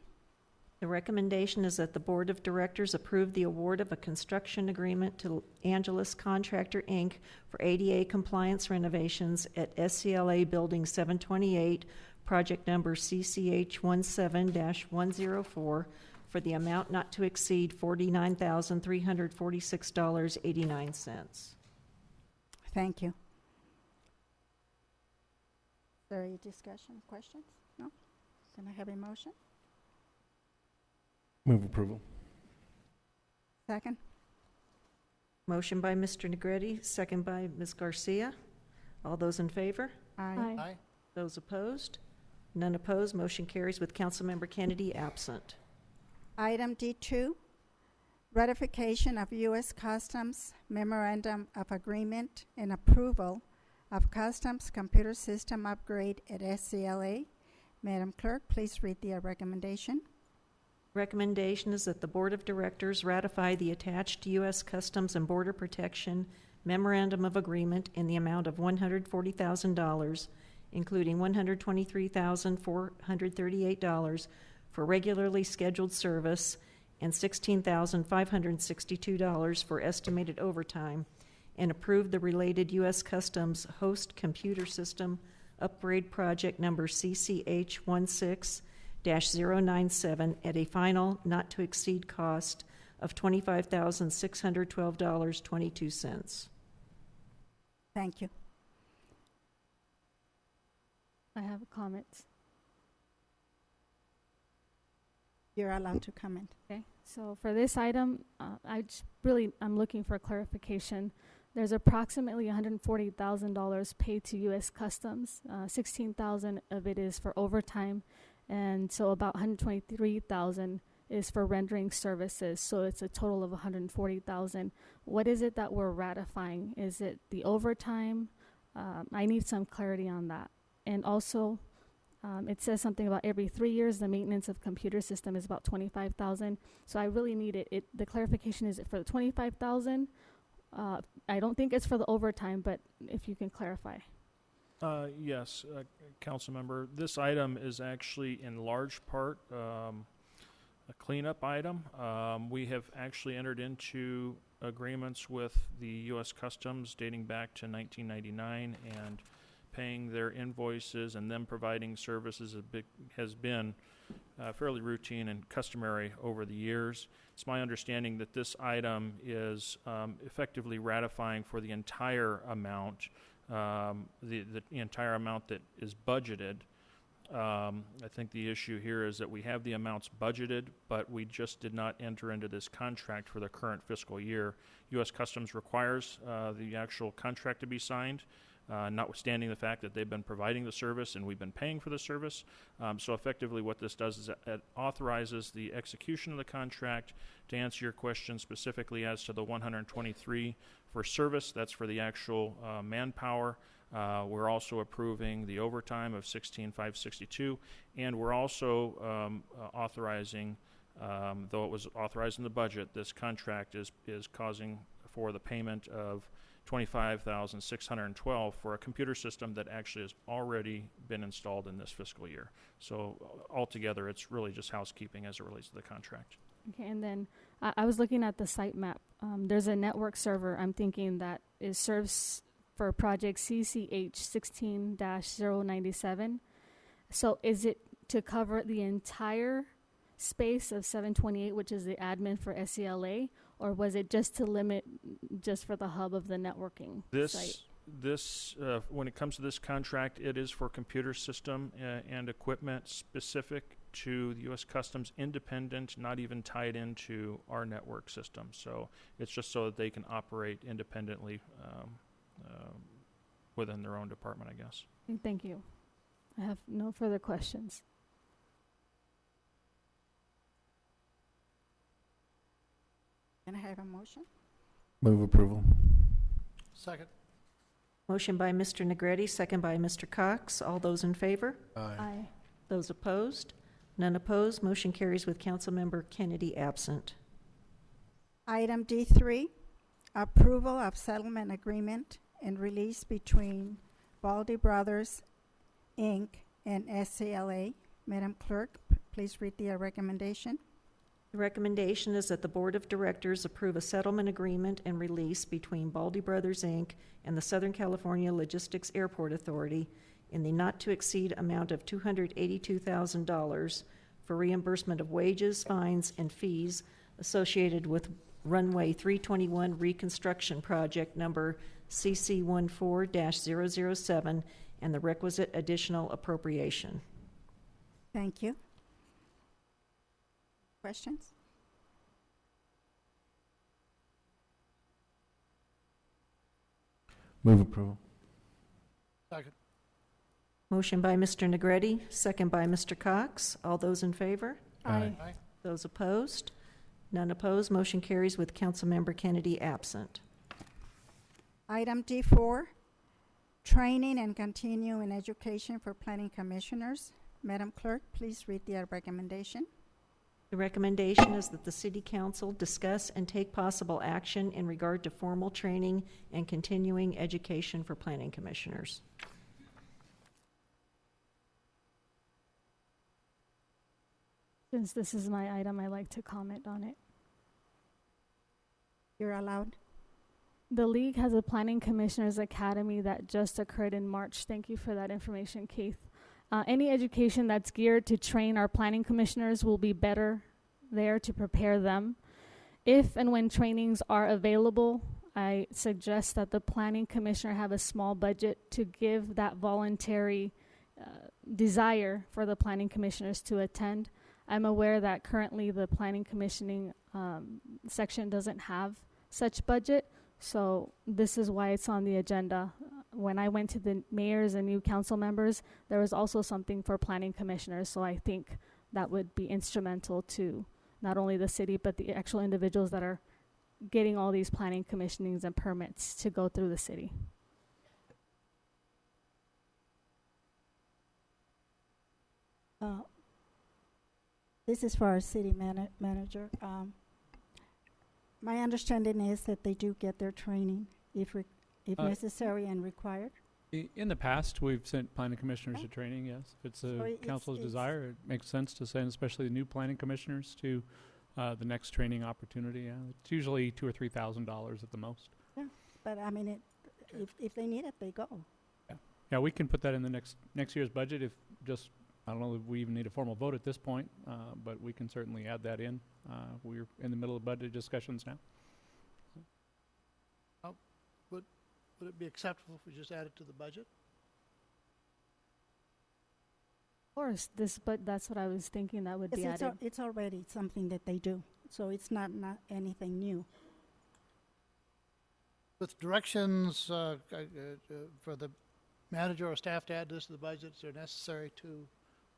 The recommendation is that the Board of Directors approve the award of a construction agreement to Angeles Contractor, Inc. for ADA compliance renovations at SCLA Building 728, project number CCH17-104, for the amount not to exceed $49,346.89. Thank you. Is there any discussion, questions? No? Can I have a motion? Move approval. Second? Motion by Mr. Negretti, second by Ms. Garcia. All those in favor? Aye. Aye. Those opposed? None opposed. Motion carries with Councilmember Kennedy absent. Item D2, ratification of U.S. Customs Memorandum of Agreement and approval of Customs computer system upgrade at SCLA. Madam Clerk, please read the recommendation. Recommendation is that the Board of Directors ratify the attached U.S. Customs and Border Protection Memorandum of Agreement in the amount of $140,000, including $123,438 for regularly scheduled service and $16,562 for estimated overtime, and approve the related U.S. Customs host computer system upgrade project number CCH16-097 at a final not to exceed cost of $25,612.22. Thank you. I have comments. You're allowed to comment. Okay, so for this item, I'm looking for clarification. There's approximately $140,000 paid to U.S. Customs. $16,000 of it is for overtime, and so about $123,000 is for rendering services. So it's a total of $140,000. What is it that we're ratifying? Is it the overtime? I need some clarity on that. And also, it says something about every 3 years the maintenance of computer system is about $25,000. So I really need it. The clarification is it for the $25,000? I don't think it's for the overtime, but if you can clarify. Yes, council member. This item is actually in large part a cleanup item. We have actually entered into agreements with the U.S. Customs dating back to 1999, and paying their invoices and them providing services has been fairly routine and customary over the years. It's my understanding that this item is effectively ratifying for the entire amount, the entire amount that is budgeted. I think the issue here is that we have the amounts budgeted, but we just did not enter into this contract for the current fiscal year. U.S. Customs requires the actual contract to be signed, notwithstanding the fact that they've been providing the service and we've been paying for the service. So effectively what this does is it authorizes the execution of the contract. To answer your question specifically as to the 123 for service, that's for the actual manpower. We're also approving the overtime of $16,562, and we're also authorizing, though it was authorized in the budget, this contract is causing for the payment of $25,612 for a computer system that actually has already been installed in this fiscal year. So altogether, it's really just housekeeping as it relates to the contract. Okay, and then I was looking at the site map. There's a network server, I'm thinking, that serves for project CCH 16-097. So is it to cover the entire space of 728, which is the admin for SCLA, or was it just to limit just for the hub of the networking site? This when it comes to this contract, it is for computer system and equipment specific to the U.S. Customs, independent, not even tied into our network system. So it's just so that they can operate independently within their own department, I guess. Thank you. I have no further questions. Can I have a motion? Move approval. Second. Motion by Mr. Negretti, second by Mr. Cox. All those in favor? Aye. Those opposed? None opposed. Motion carries with Councilmember Kennedy absent. Item D3, approval of settlement agreement and release between Baldy Brothers, Inc. and SCLA. Madam Clerk, please read the recommendation. The recommendation is that the Board of Directors approve a settlement agreement and release between Baldy Brothers, Inc. and the Southern California Logistics Airport Authority in the not-to-exceed amount of $282,000 for reimbursement of wages, fines, and fees associated with Runway 321 Reconstruction Project number CC14-007 and the requisite additional appropriation. Thank you. Questions? Move approval. Second. Motion by Mr. Negretti, second by Mr. Cox. All those in favor? Aye. Aye. Those opposed? None opposed. Motion carries with Councilmember Kennedy absent. Item D4, training and continuing education for planning commissioners. Madam Clerk, please read the recommendation. The recommendation is that the City Council discuss and take possible action in regard to formal training and continuing education for planning commissioners. Since this is my item, I like to comment on it. You're allowed. The League has a Planning Commissioners Academy that just occurred in March. Thank you for that information, Keith. Any education that's geared to train our planning commissioners will be better there to prepare them. If and when trainings are available, I suggest that the planning commissioner have a small budget to give that voluntary desire for the planning commissioners to attend. I'm aware that currently the planning commissioning section doesn't have such budget, so this is why it's on the agenda. When I went to the mayors and new council members, there was also something for planning commissioners, so I think that would be instrumental to not only the city, but the actual individuals that are getting all these planning commissionings and permits to go through the city. This is for our city manager. My understanding is that they do get their training if necessary and required. In the past, we've sent planning commissioners to training, yes. If it's So the council's desire, it makes sense to send especially the new planning commissioners to the next training opportunity. Yeah. It's usually $2,000 or $3,000 at the most. Yeah, but I mean, if they need it, they go. Yeah, we can put that in the next year's budget if just, I don't know if we even need a formal vote at this point, but we can certainly add that in. We're in the middle of budget discussions now. Would it be acceptable if we just add it to the budget? Of course, but that's what I was thinking that would be It's, added. it's already something that they do, so it's not anything new. With directions for the manager or staff to add this to the budget, is there necessary to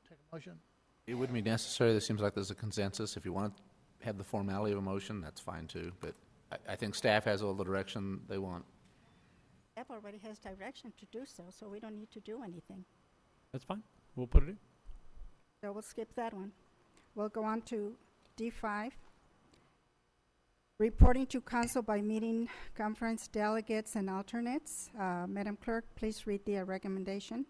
take a motion? It wouldn't be necessary. There seems like there's a consensus. If you want to have the formality of a motion, that's fine too. But I think staff has all the direction they want. Staff already has direction to do so, so we don't need to do anything. That's fine. We'll put it in. So we'll skip that one. We'll go on to D5. Reporting to council by meeting conference delegates and alternates. Madam Clerk, please read the recommendation.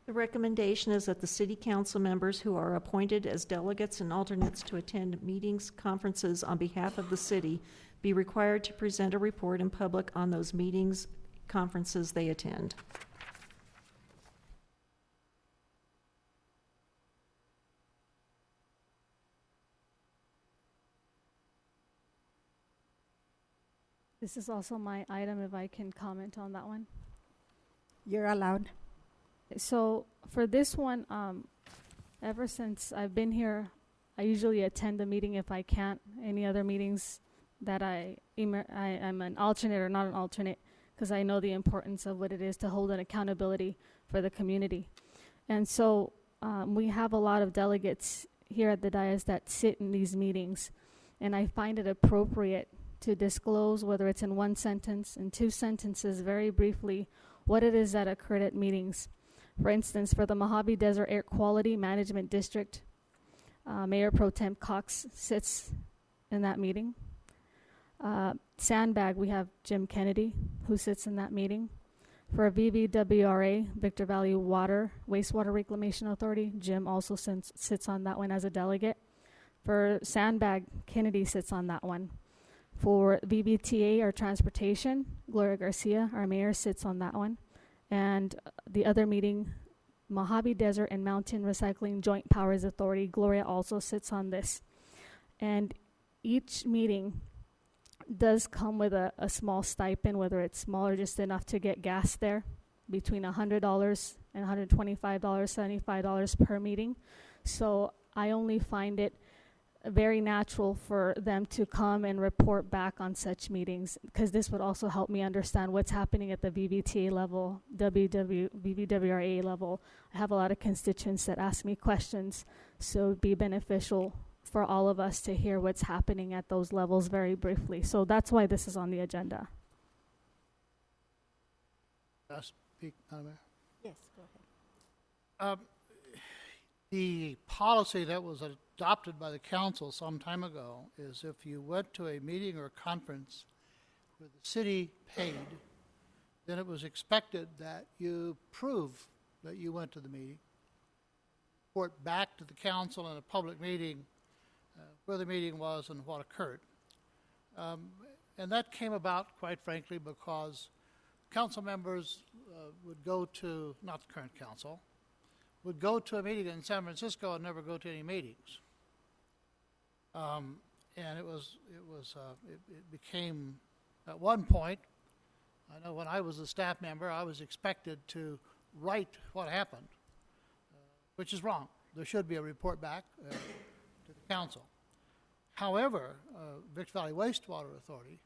The recommendation is that the city council members who are appointed as delegates and alternates to attend meetings, conferences on behalf of the city be required to present a report in public on those meetings, conferences they attend. This is also my item, if I can comment on that one. You're allowed. So for this one, ever since I've been here, I usually attend the meeting if I can't. Any other meetings that I'm an alternate or not an alternate, because I know the importance of what it is to hold an accountability for the community. And so we have a lot of delegates here at the dais that sit in these meetings, and I find it appropriate to disclose, whether it's in one sentence, in two sentences, very briefly, what it is that occurred at meetings. For instance, for the Mojave Desert Air Quality Management District, Mayor Pro Tem Cox sits in that meeting. Sandbag, we have Jim Kennedy, who sits in that meeting. For VVWRA, Victor Valley Wastewater Reclamation Authority, Jim also sits on that one as a delegate. For Sandbag, Kennedy sits on that one. For VBTA, or Transportation, Gloria Garcia, our mayor, sits on that one. And the other meeting, Mojave Desert and Mountain Recycling Joint Powers Authority, Gloria also sits on this. And each meeting does come with a small stipend, whether it's small or just enough to get gas there, between $100 and $125, $75 per meeting. So I only find it very natural for them to come and report back on such meetings, because this would also help me understand what's happening at the VBTA level, VVWRA level. I have a lot of constituents that ask me questions, so it'd be beneficial for all of us to hear what's happening at those levels very briefly. So that's why this is on the agenda. Speak, Madam Mayor. Yes, go ahead. The policy that was adopted by the council some time ago is if you went to a meeting or a conference where the city paid, then it was expected that you prove that you went to the meeting, report back to the council in a public meeting where the meeting was and what occurred. And that came about, quite frankly, because council members would go to, not the current council, would go to a meeting in San Francisco and never go to any meetings. And it became, at one point, I know when I was a staff member, I was expected to write what happened, which is wrong. There should be a report back to the council. However, Victor Valley Wastewater Authority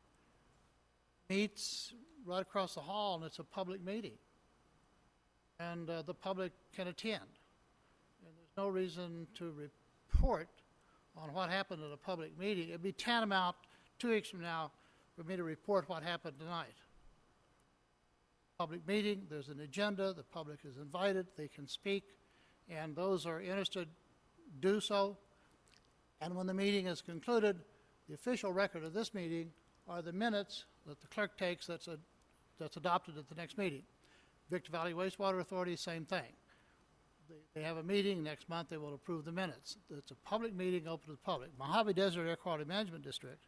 meets right across the hall, and it's a public meeting. And the public can attend. And there's no reason to report on what happened at a public meeting. It'd be tantamount 2 weeks from now for me to report what happened tonight. Public meeting, there's an agenda, the public is invited, they can speak, and those are interested do so. And when the meeting is concluded, the official record of this meeting are the minutes that the clerk takes that's adopted at the next meeting. Victor Valley Wastewater Authority, same thing. They have a meeting next month, they will approve the minutes. It's a public meeting open to the public. Mojave Desert Air Quality Management District,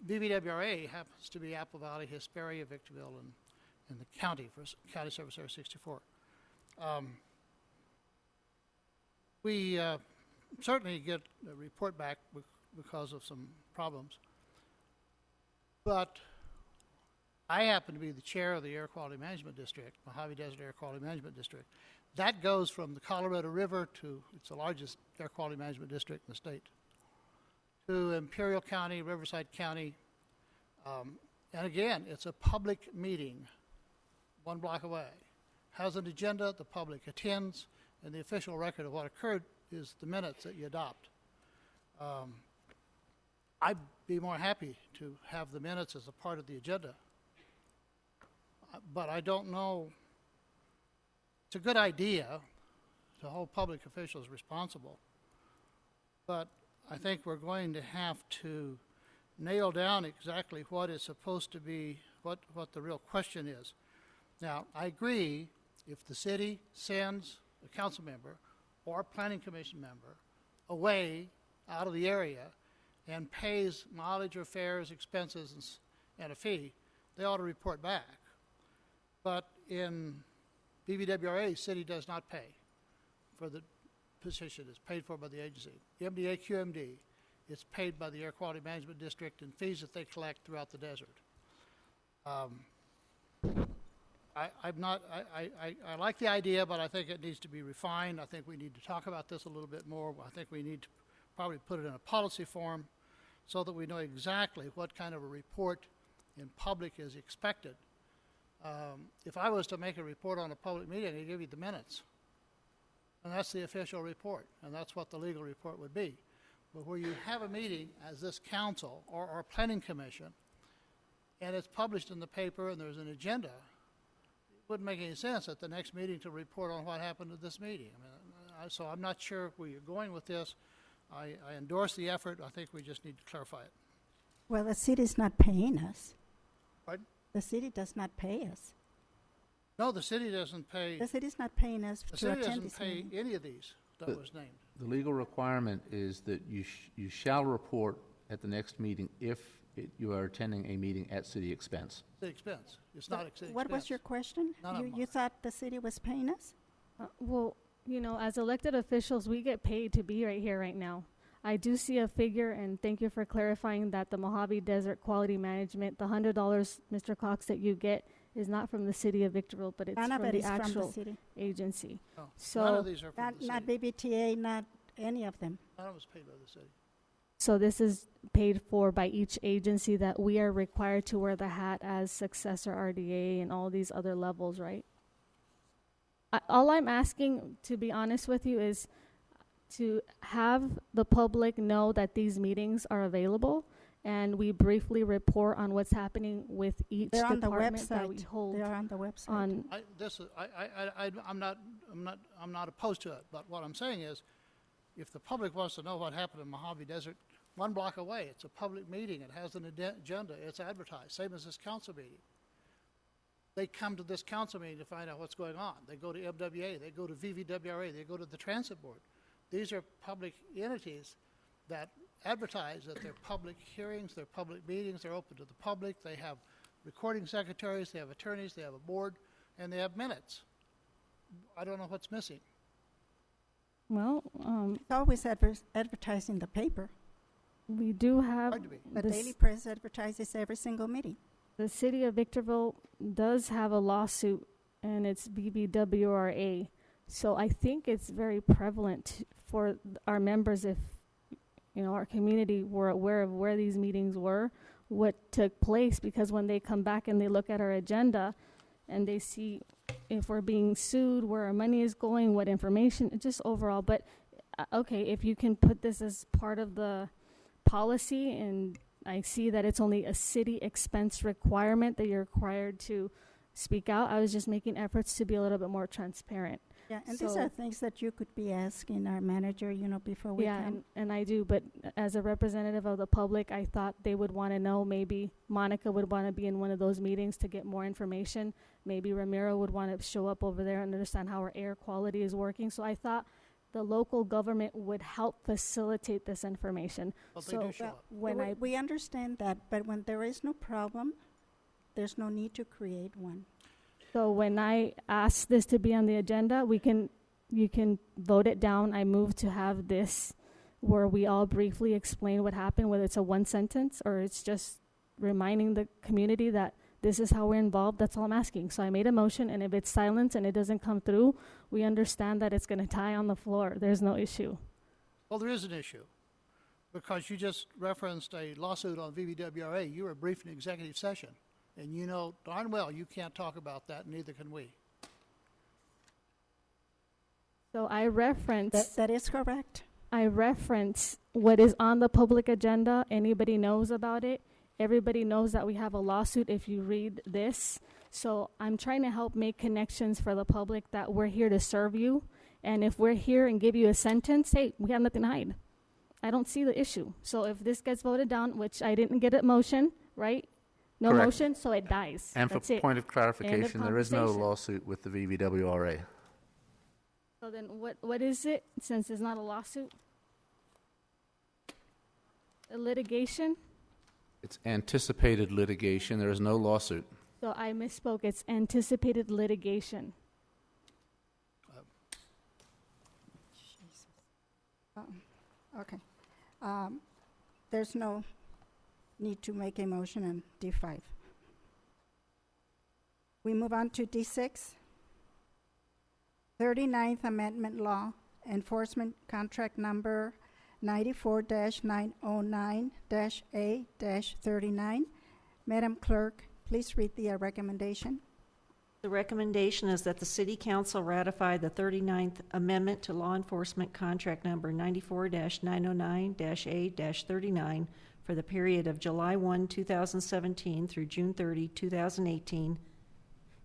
BVWRA happens to be Apple Valley, Hesperia, Victorville, and the county, for County Service Area 64. We certainly get a report back because of some problems. But I happen to be the chair of the Air Quality Management District, Mojave Desert Air Quality Management District. That goes from the Colorado River to, it's the largest air quality management district in the state, to Imperial County, Riverside County. And again, it's a public meeting 1 block away. Has an agenda, the public attends, and the official record of what occurred is the minutes that you adopt. I'd be more happy to have the minutes as a part of the agenda. But I don't know. It's a good idea to hold public officials responsible. But I think we're going to have to nail down exactly what is supposed to be, what the real question is. Now, I agree if the city sends a council member or a planning commission member away out of the area and pays mileage or fares, expenses, and a fee, they ought to report back. But in BVWRA, city does not pay for the position. It's paid for by the agency. MDA QMD, it's paid by the Air Quality Management District and fees that they collect throughout the desert. I like the idea, but I think it needs to be refined. I think we need to talk about this a little bit more. I think we need to probably put it in a policy form so that we know exactly what kind of a report in public is expected. If I was to make a report on a public meeting, I'd give you the minutes. And that's the official report, and that's what the legal report would be. But where you have a meeting as this council or planning commission, and it's published in the paper and there's an agenda, it wouldn't make any sense at the next meeting to report on what happened at this meeting. So I'm not sure where you're going with this. I endorse the effort. I think we just need to clarify it. Well, the city's not paying us. Pardon? The city does not pay us. No, the city doesn't pay. The city's not paying us The to city attend doesn't this pay meeting. any of these that was named. The legal requirement is that you shall report at the next meeting if you are attending a meeting at city expense. The expense. It's not city What expense. was your question? None of them You are. thought the city was paying us? Well, you know, as elected officials, we get paid to be right here right now. I do see a figure, and thank you for clarifying that the Mojave Desert Quality Management, the $100, Mr. Cox, that you get is not from the city of Victorville, but it's None of from it the is from the actual city. agency. No, So, none of these are from the Not city. BBTA, not any of them. None of it's paid by the city. so this is paid for by each agency that we are required to wear the hat as successor RDA and all these other levels, right? All I'm asking, to be honest with you, is to have the public know that these meetings are available, and we briefly report on what's happening with each They're on the department that we website. hold They're on the website. on. I'm not opposed to it, but what I'm saying is, if the public wants to know what happened in Mojave Desert, 1 block away, it's a public meeting, it has an agenda, it's advertised, same as this council meeting. They come to this council meeting to find out what's going on. They go to MWA, they go to VVWRA, they go to the Transit Board. These are public entities that advertise that they're public hearings, they're public meetings, they're open to the public, they have recording secretaries, they have attorneys, they have a board, and they have minutes. I don't know what's missing. Well, It's always advertised in the paper. we do have Hard to be. The this- Daily Press advertises every single meeting. the city of Victorville does have a lawsuit, and it's BBWRA. So I think it's very prevalent for our members, if you know our community were aware of where these meetings were, what took place, because when they come back and they look at our agenda and they see if we're being sued, where our money is going, what information, just overall. But okay, if you can put this as part of the policy, and I see that it's only a city expense requirement that you're required to speak out. I was just making efforts to be a little bit more transparent. Yeah, and these So- are things that you could be asking our manager, before we Yeah, come. and I do, but as a representative of the public, I thought they would want to know, maybe Monica would want to be in one of those meetings to get more information. Maybe Ramiro would want to show up over there and understand how our air quality is working. So I thought the local government would help facilitate this information. But they So do show up. when We understand that, but when there is no problem, there's no need to create one. So when I ask this to be on the agenda, you can vote it down. I move to have this where we all briefly explain what happened, whether it's a one sentence or it's just reminding the community that this is how we're involved. That's all I'm asking. So I made a motion, and if it's silence and it doesn't come through, we understand that it's going to die on the floor. There's no issue. Well, there is an issue, because you just referenced a lawsuit on VVWRA. You were briefed in executive session, and you know darn well you can't talk about that, and neither can we. So I reference That is correct. what is on the public agenda. Anybody knows about it. Everybody knows that we have a lawsuit if you read this. So I'm trying to help make connections for the public that we're here to serve you. And if we're here and give you a sentence, hey, we have nothing to hide. I don't see the issue. So if this gets voted down, which I didn't get a motion, right? No Correct. motion, so it dies. And for That's it. point of clarification, there is no conversation. lawsuit with the VVWRA. So then what is it, since it's not a lawsuit? A litigation? It's anticipated litigation. There is no lawsuit. So I misspoke. It's anticipated litigation. Okay. There's no need to make a motion on D5. We move on to D6. 39th Amendment Law, Enforcement Contract Number 94-909-A-39. Madam Clerk, please read the recommendation. The recommendation is that the City Council ratify the 39th Amendment to Law Enforcement Contract Number 94-909-A-39 for the period of July 1, 2017 through June 30, 2018,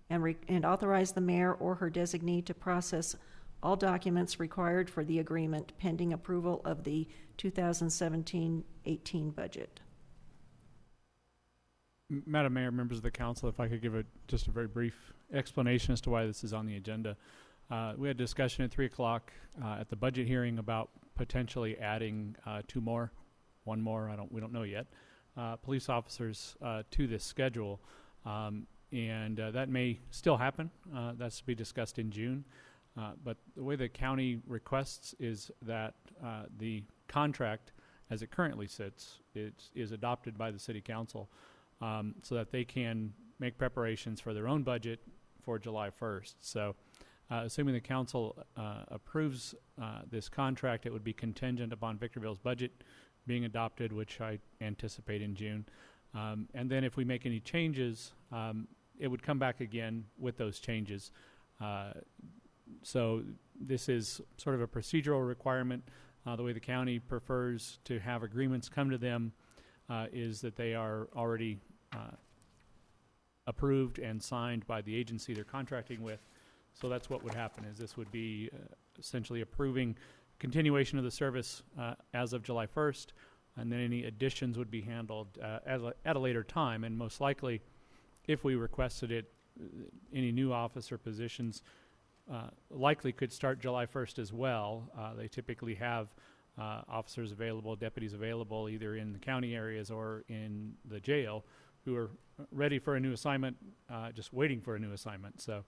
and authorize the mayor or her designee to process all documents required for the agreement pending approval of the 2017-18 budget. Madam Mayor, members of the council, if I could give just a very brief explanation as to why this is on the agenda. We had a discussion at 3 o'clock at the budget hearing about potentially adding one more, we don't know yet, police officers to this schedule. And that may still happen. That's to be discussed in June. But the way the county requests is that the contract, as it currently sits, is adopted by the City Council so that they can make preparations for their own budget for July 1st. So assuming the council approves this contract, it would be contingent upon Victorville's budget being adopted, which I anticipate in June. And then if we make any changes, it would come back again with those changes. So this is sort of a procedural requirement. The way the county prefers to have agreements come to them is that they are already approved and signed by the agency they're contracting with. So that's what would happen, is this would be essentially approving continuation of the service as of July 1st, and then any additions would be handled at a later time. And most likely, if we requested it, any new officer positions likely could start July 1st as well. They typically have officers available, deputies available, either in the county areas or in the jail, who are ready for a new assignment, just waiting for a new assignment. So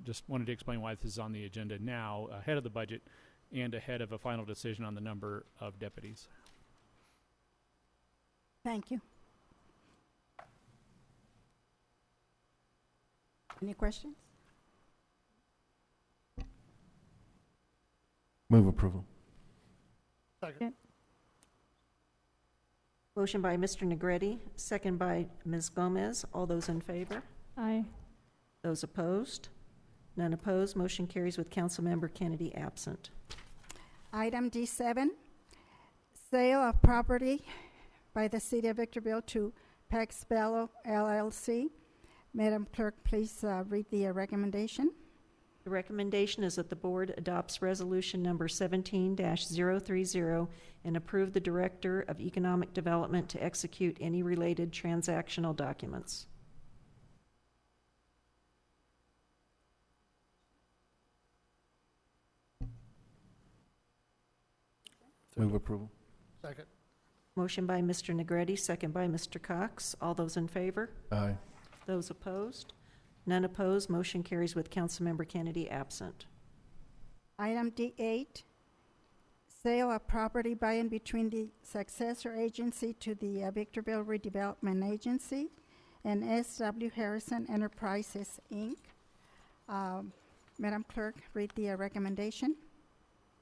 just wanted to explain why this is on the agenda now, ahead of the budget and ahead of a final decision on the number of deputies. Thank you. Any questions? Move approval. Second. Motion by Mr. Negretti, second by Ms. Gomez. All those in favor? Aye. Those opposed? None opposed. Motion carries with Councilmember Kennedy absent. Item D7, sale of property by the City of Victorville to Pax Bello LLC. Madam Clerk, please read the recommendation. The recommendation is that the board adopts resolution number 17-030 and approve the Director of Economic Development to execute any related transactional documents. Move approval. Second. Motion by Mr. Negretti, second by Mr. Cox. All those in favor? Aye. Those opposed? None opposed. Motion carries with Councilmember Kennedy absent. Item D8, sale of property by and between the successor agency to the Victorville Redevelopment Agency and S.W. Harrison Enterprises, Inc. Madam Clerk, read the recommendation.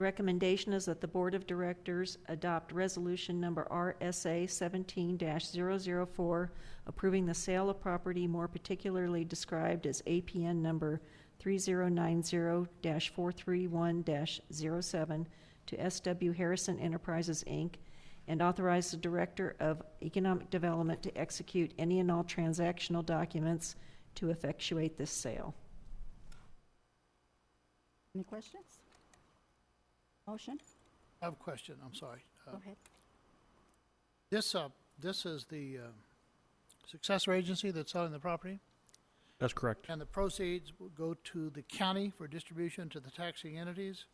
Recommendation is that the Board of Directors adopt resolution number RSA 17-004, approving the sale of property more particularly described as APN number 3090-431-07 to S.W. Harrison Enterprises, Inc., and authorize the Director of Economic Development to execute any and all transactional documents to effectuate this sale. Any questions? Motion? I have a question, I'm sorry. Go ahead. This is the successor agency that's selling the property, That's correct. and the proceeds will go to the county for distribution to the taxing entities.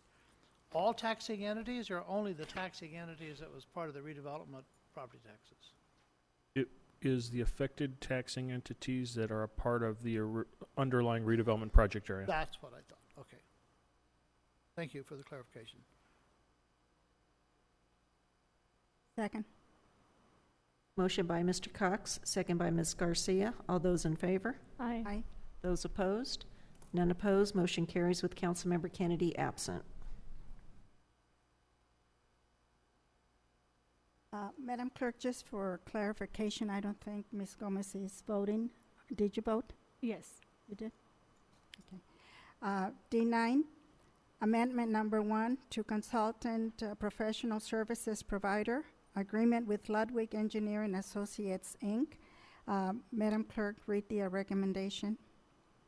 All taxing entities, or only the taxing entities that was part of the redevelopment property taxes? It is the affected taxing entities that are a part of the underlying redevelopment project area. That's what I thought, okay. Thank you for the clarification. Second. Motion by Mr. Cox, second by Ms. Garcia. All those in favor? Aye. Aye. Those opposed? None opposed. Motion carries with Councilmember Kennedy absent. Madam Clerk, just for clarification, I don't think Ms. Gomez is voting. Did you vote? Yes. You did? Okay. D9, amendment number 1 to consultant professional services provider, agreement with Ludwig Engineering Associates, Inc. Madam Clerk, read the recommendation.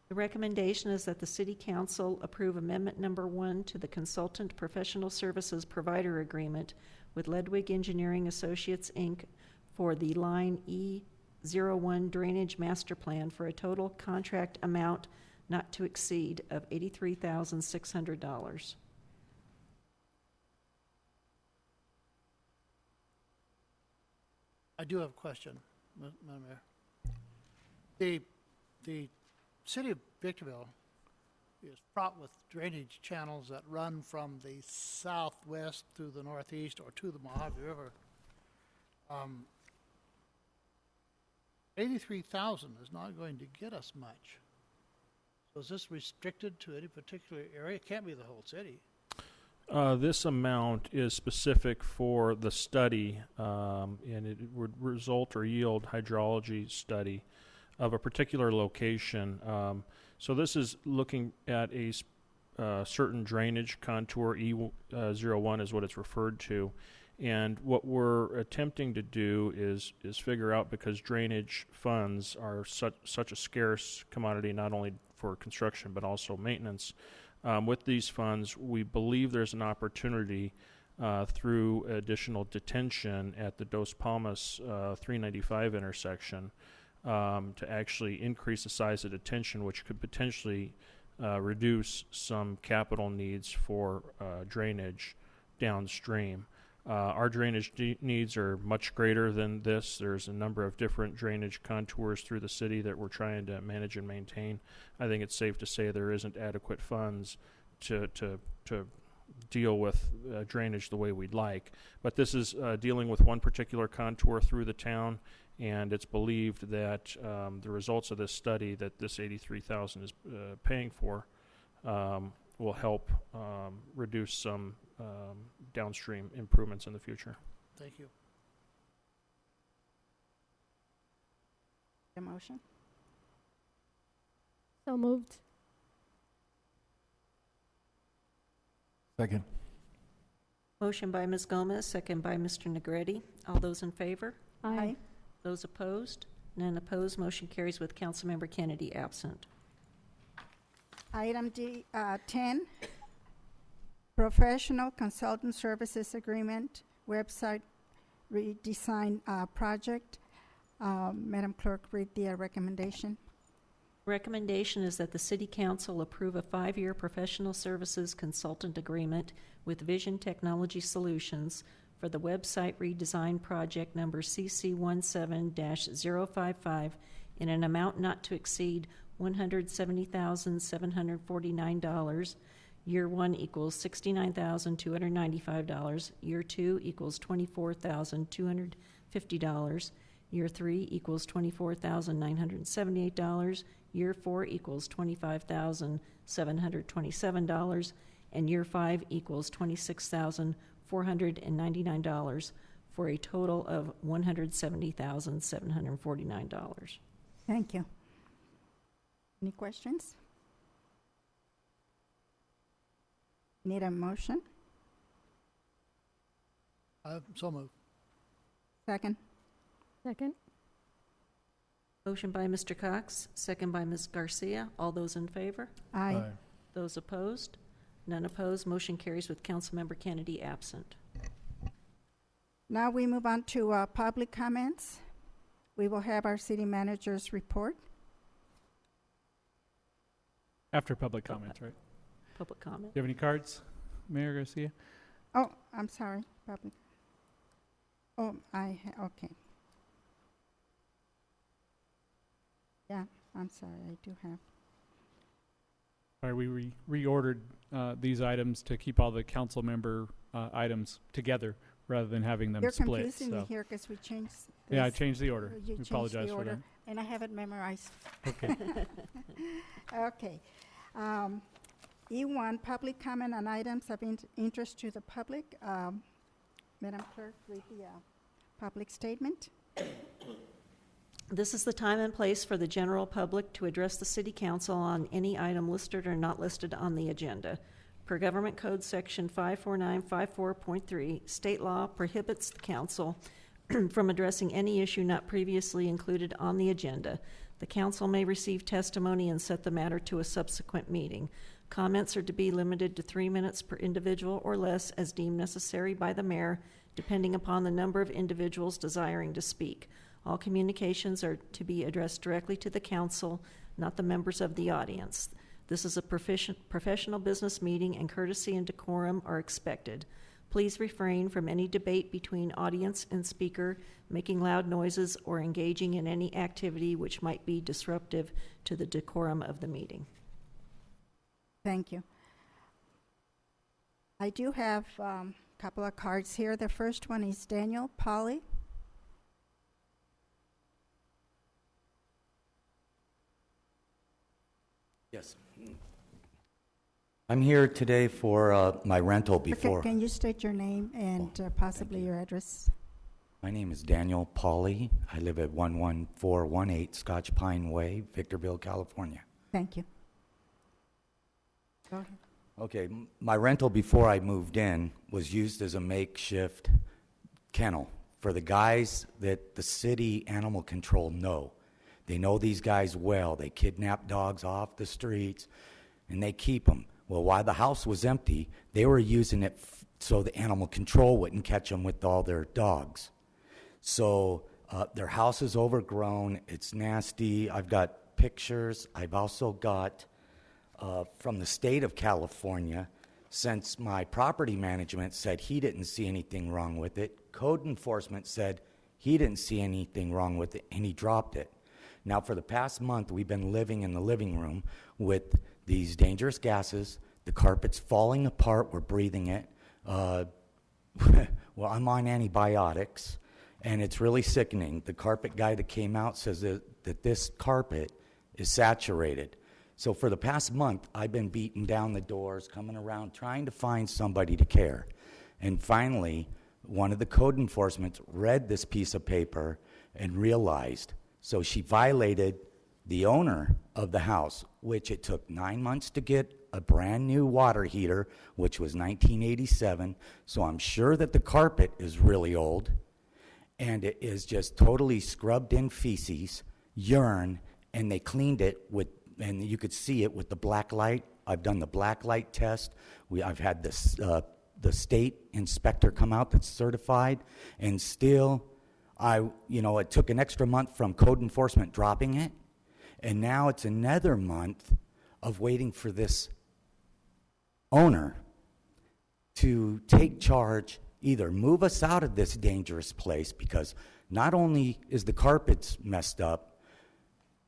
The recommendation is that the City Council approve amendment number 1 to the consultant professional services provider agreement with Ludwig Engineering Associates, Inc. for the Line E01 Drainage Master Plan for a total contract amount not to exceed of $83,600. I do have a question, Madam Mayor. The city of Victorville is fraught with drainage channels that run from the southwest through the northeast or to the Mojave River. 83,000 is not going to get us much. So is this restricted to any particular area? It can't be the whole city. This amount is specific for the study, and it would result or yield hydrology study of a particular location. So this is looking at a certain drainage contour. E01 is what it's referred to. And what we're attempting to do is figure out, because drainage funds are such a scarce commodity, not only for construction but also maintenance. With these funds, we believe there's an opportunity through additional detention at the Dos Palmas 395 intersection to actually increase the size of detention, which could potentially reduce some capital needs for drainage downstream. Our drainage needs are much greater than this. There's a number of different drainage contours through the city that we're trying to manage and maintain. I think it's safe to say there isn't adequate funds to deal with drainage the way we'd like. But this is dealing with one particular contour through the town, and it's believed that the results of this study that this $83,000 is paying for will help reduce some downstream improvements in the future. Thank you. A motion? So moved. Second. Motion by Ms. Gomez, second by Mr. Negretti. All those in favor? Aye. Those opposed? None opposed. Motion carries with Councilmember Kennedy absent. Item 10, professional consultant services agreement, website redesign project. Madam Clerk, read the recommendation. Recommendation is that the City Council approve a 5-year professional services consultant agreement with Vision Technology Solutions for the website redesign project number CC17-055 in an amount not to exceed $170,749. Year 1 equals $69,295. Year 2 equals $24,250. Year 3 equals $24,978. Year 4 equals $25,727. And Year 5 equals $26,499 for a total of $170,749. Thank you. Any questions? Need a motion? So moved. Second? Second. Motion by Mr. Cox, second by Ms. Garcia. All those in favor? Aye. Those opposed? None opposed. Motion carries with Councilmember Kennedy absent. Now we move on to public comments. We will have our city manager's report. After public comments, right? Public comment. Do you have any cards, Mayor Garcia? Oh, I'm sorry, public. Oh, okay. Yeah, I'm sorry, I do have. Sorry, we reordered these items to keep all the council member items together rather than having them You're split. confusing me here because we changed this. Yeah, I changed the order. You We changed apologize the for order, that. and I have it memorized. Okay. Okay. E1, public comment on items of interest to the public. Madam Clerk, read the public statement. This is the time and place for the general public to address the City Council on any item listed or not listed on the agenda. Per Government Code Section 54954.3, state law prohibits the Council from addressing any issue not previously included on the agenda. The Council may receive testimony and set the matter to a subsequent meeting. Comments are to be limited to 3 minutes per individual or less as deemed necessary by the Mayor, depending upon the number of individuals desiring to speak. All communications are to be addressed directly to the Council, not the members of the audience. This is a professional business meeting, and courtesy and decorum are expected. Please refrain from any debate between audience and speaker, making loud noises, or engaging in any activity which might be disruptive to the decorum of the meeting. Thank you. I do have a couple of cards here. The first one is Daniel Polly. Yes. I'm here today for my rental before. Can you state your name and possibly your address? My name is Daniel Pauly. I live at 11418 Scotch Pine Way, Victorville, California. Thank you. Go ahead. Okay, my rental before I moved in was used as a makeshift kennel for the guys that the city animal control know. They know these guys well. They kidnap dogs off the streets, and they keep them. Well, while the house was empty, they were using it so the animal control wouldn't catch them with all their dogs. So their house is overgrown. It's nasty. I've got pictures. I've also got from the state of California, since my property management said he didn't see anything wrong with it, code enforcement said he didn't see anything wrong with it, and he dropped it. Now, for the past month, we've been living in the living room with these dangerous gases. The carpet's falling apart. We're breathing it. Well, I'm on antibiotics, and it's really sickening. The carpet guy that came out says that this carpet is saturated. So for the past month, I've been beating down the doors, coming around, trying to find somebody to care. And finally, one of the code enforcement read this piece of paper and realized. So she violated the owner of the house, which it took 9 months to get a brand new water heater, which was 1987. So I'm sure that the carpet is really old, and it is just totally scrubbed in feces, urine, and they cleaned it with and you could see it with the black light. I've done the black light test. I've had this, the state inspector come out that's certified, and still, it took an extra month from code enforcement dropping it, and now it's another month of waiting for this owner to take charge, either move us out of this dangerous place, because not only is the carpets messed up,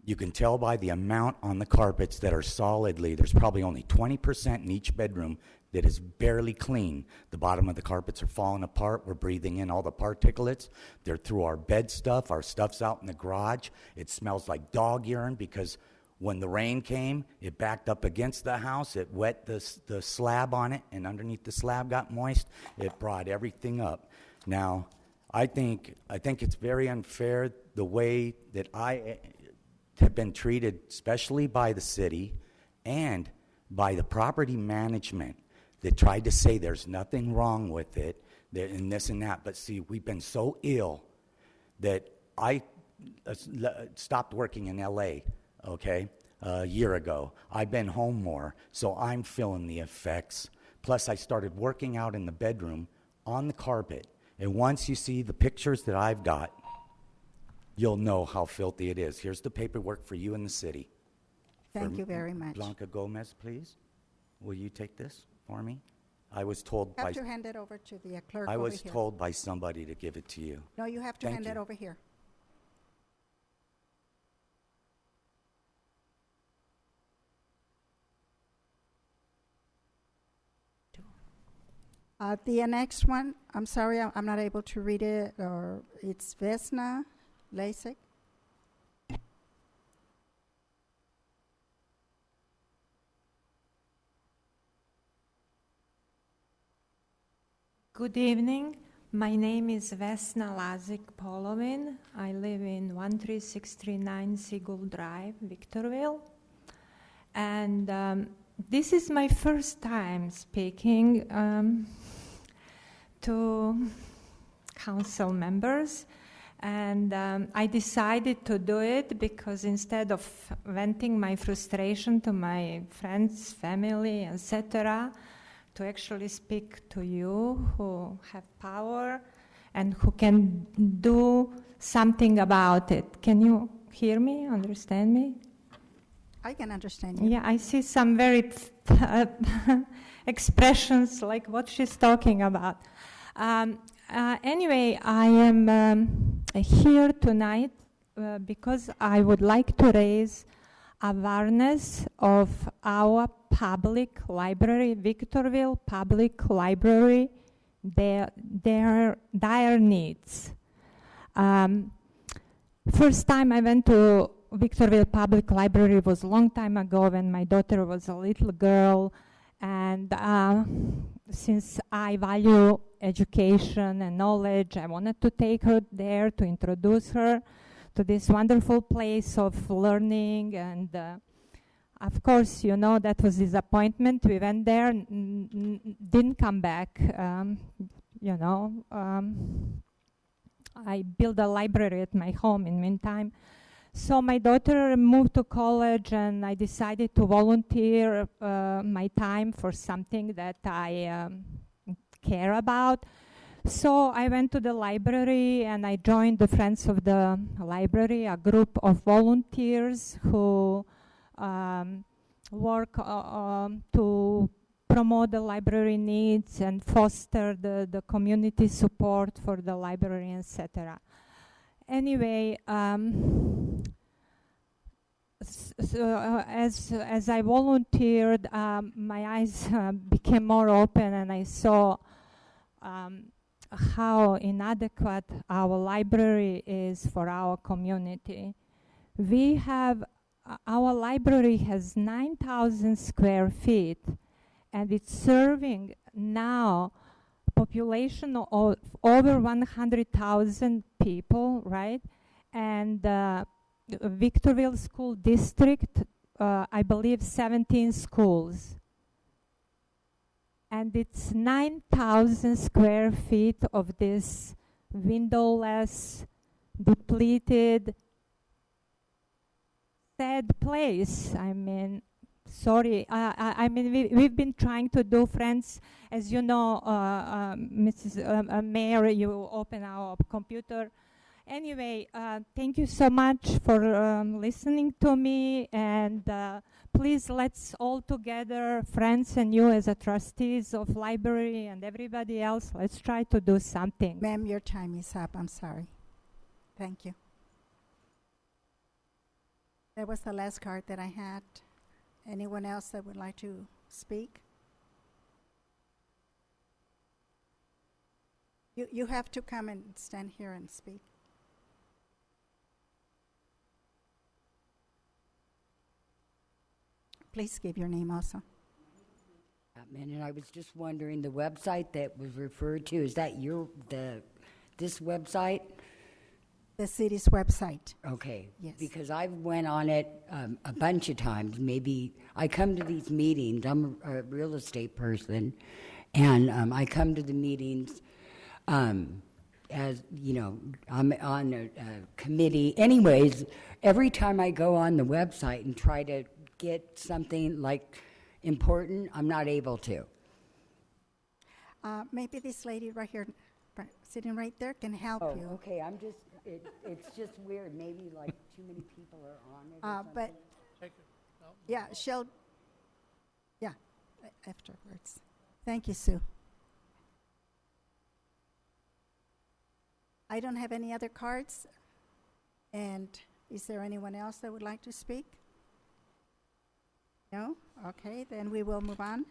you can tell by the amount on the carpets that are solidly, there's probably only 20% in each bedroom that is barely clean. The bottom of the carpets are falling apart. We're breathing in all the particulates. They're through our bed stuff. Our stuff's out in the garage. It smells like dog urine because when the rain came, it backed up against the house. It wet the slab on it, and underneath the slab got moist. It brought everything up. Now, I think it's very unfair the way that I have been treated, especially by the city and by the property management that tried to say there's nothing wrong with it, and this and that. But see, we've been so ill that I stopped working in L.A., okay, a year ago. I've been home more, so I'm feeling the effects. Plus, I started working out in the bedroom on the carpet. And once you see the pictures that I've got, you'll know how filthy it is. Here's the paperwork for you in the city. Thank you very much. Blanca Gomez, please. Will you take this for me? I was told You by... have to hand it over to the clerk I over was here. told by somebody to give it to you. No, you have to Thank hand it you. over here. The next one, I'm sorry, I'm not able to read it, or it's Vesna Lasik. Good evening. My name is Vesna Lazik Polovin. I live in 13639 Seagull Drive, Victorville. And this is my first time speaking to council members. And I decided to do it because instead of venting my frustration to my friends, family, etc., to actually speak to you who have power and who can do something about it. Can you hear me, understand me? I can understand you. Yeah, I see some very expressions like what she's talking about. Anyway, I am here tonight because I would like to raise awareness of our public library, Victorville Public Library, their dire needs. First time I went to Victorville Public Library was a long time ago when my daughter was a little girl, and since I value education and knowledge, I wanted to take her there to introduce her to this wonderful place of learning. And of course, you know, that was disappointment. We went there, didn't come back. I built a library at my home in the meantime. So my daughter moved to college, and I decided to volunteer my time for something that I care about. So I went to the library and I joined the Friends of the Library, a group of volunteers who work to promote the library needs and foster the community support for the library, etc. Anyway, as I volunteered, my eyes became more open, and I saw how inadequate our library is for our community. We have, our library has 9,000 square feet, and it's serving now population of over 100,000 people, right? And Victorville School District, I believe 17 schools. And it's 9,000 square feet of this windowless, depleted sad place. I mean, sorry. I mean, we've been trying to do friends. As you know, Mrs. Mayor, you open our computer. Anyway, thank you so much for listening to me, and please, let's all together, friends and you as a trustees of library and everybody else, let's try to do something. Ma'am, your time is up. I'm sorry. Thank you. That was the last card that I had. Anyone else that would like to speak? You have to come and stand here and speak. Please give your name also. And I was just wondering, the website that was referred to, is that this website? The city's website. Okay. Yes. Because I went on it a bunch of times. Maybe I come to these meetings. I'm a real estate person, and I come to the meetings as, you know, I'm on a committee. Anyways, every time I go on the website and try to get something like important, I'm not able to. Maybe this lady right here, sitting right there, can help you. Okay. It's just weird. Maybe like too many people are on it. Or But something. yeah, she'll. Yeah, afterwards. Thank you, Sue. I don't have any other cards. And is there anyone else that would like to speak? No? Okay, then we will move on.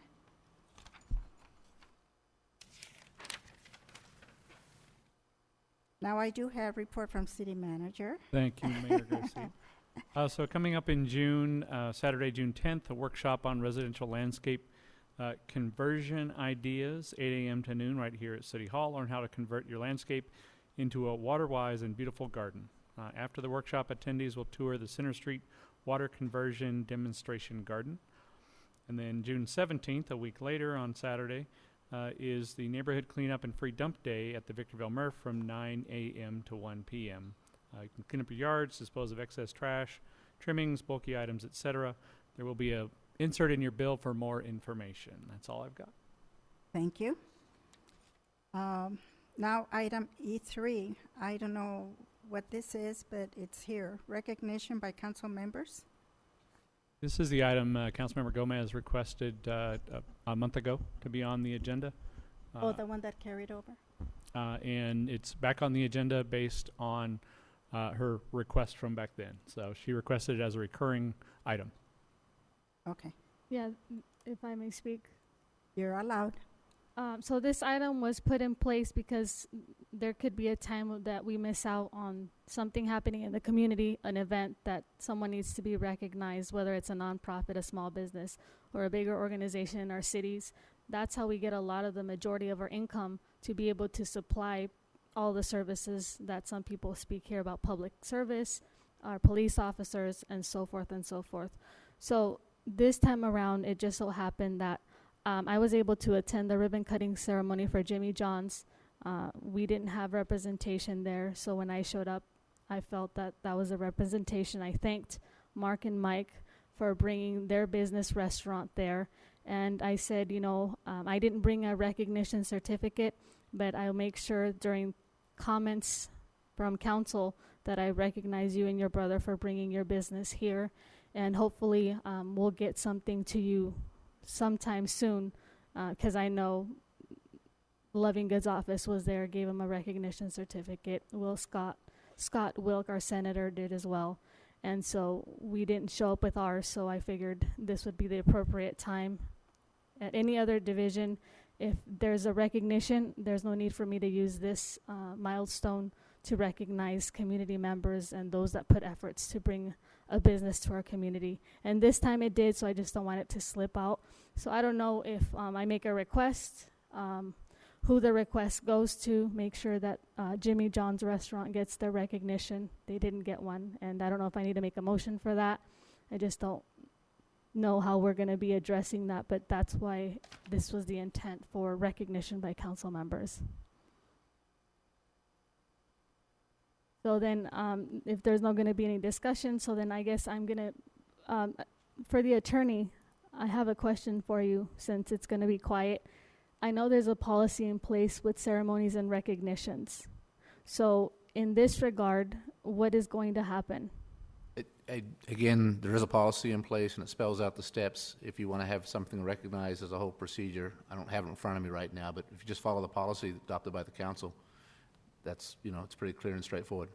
Now I do have report from City Manager. Thank you, Mayor Garcia. So coming up in June, Saturday, June 10th, a workshop on residential landscape conversion ideas, 8 a.m. to noon right here at City Hall. Learn how to convert your landscape into a water-wise and beautiful garden. After the workshop, attendees will tour the Center Street Water Conversion Demonstration Garden. And then June 17th, a week later on Saturday, is the Neighborhood Cleanup and Free Dump Day at the Victorville MRF from 9 a.m. to 1 p.m. You can clean up your yards, dispose of excess trash, trimmings, bulky items, etc. There will be a insert in your bill for more information. That's all I've got. Thank you. Now item E3. I don't know what this is, but it's here. Recognition by council members. This is the item Councilmember Gomez requested a month ago to be on the agenda. The one that carried over? And it's back on the agenda based on her request from back then. So she requested it as a recurring item. Okay. Yeah, if I may speak. You're allowed. So this item was put in place because there could be a time that we miss out on something happening in the community, an event that someone needs to be recognized, whether it's a nonprofit, a small business, or a bigger organization in our cities. That's how we get a lot of the majority of our income to be able to supply all the services that some people speak here about, public service, our police officers, and so forth and so forth. So this time around, it just so happened that I was able to attend the ribbon cutting ceremony for Jimmy John's. We didn't have representation there, so when I showed up, I felt that that was a representation. I thanked Mark and Mike for bringing their business restaurant there, and I said, you know, I didn't bring a recognition certificate, but I'll make sure during comments from council that I recognize you and your brother for bringing your business here, and hopefully we'll get something to you sometime soon, because I know Loving Goods office was there, gave him a recognition certificate. Scott Wilk, our senator, did as well. And so we didn't show up with ours, so I figured this would be the appropriate time. At any other division, if there's a recognition, there's no need for me to use this milestone to recognize community members and those that put efforts to bring a business to our community. And this time it did, so I just don't want it to slip out. So I don't know if I make a request, who the request goes to, make sure that Jimmy John's restaurant gets their recognition. They didn't get one, and I don't know if I need to make a motion for that. I just don't know how we're going to be addressing that, but that's why this was the intent for recognition by council members. So then, if there's not going to be any discussion, so then I guess I'm going to, for the attorney, I have a question for you since it's going to be quiet. I know there's a policy in place with ceremonies and recognitions. So in this regard, what is going to happen? Again, there is a policy in place, and it spells out the steps. If you want to have something recognized as a whole procedure, I don't have it in front of me right now, but if you just follow the policy adopted by the council, that's, it's pretty clear and straightforward.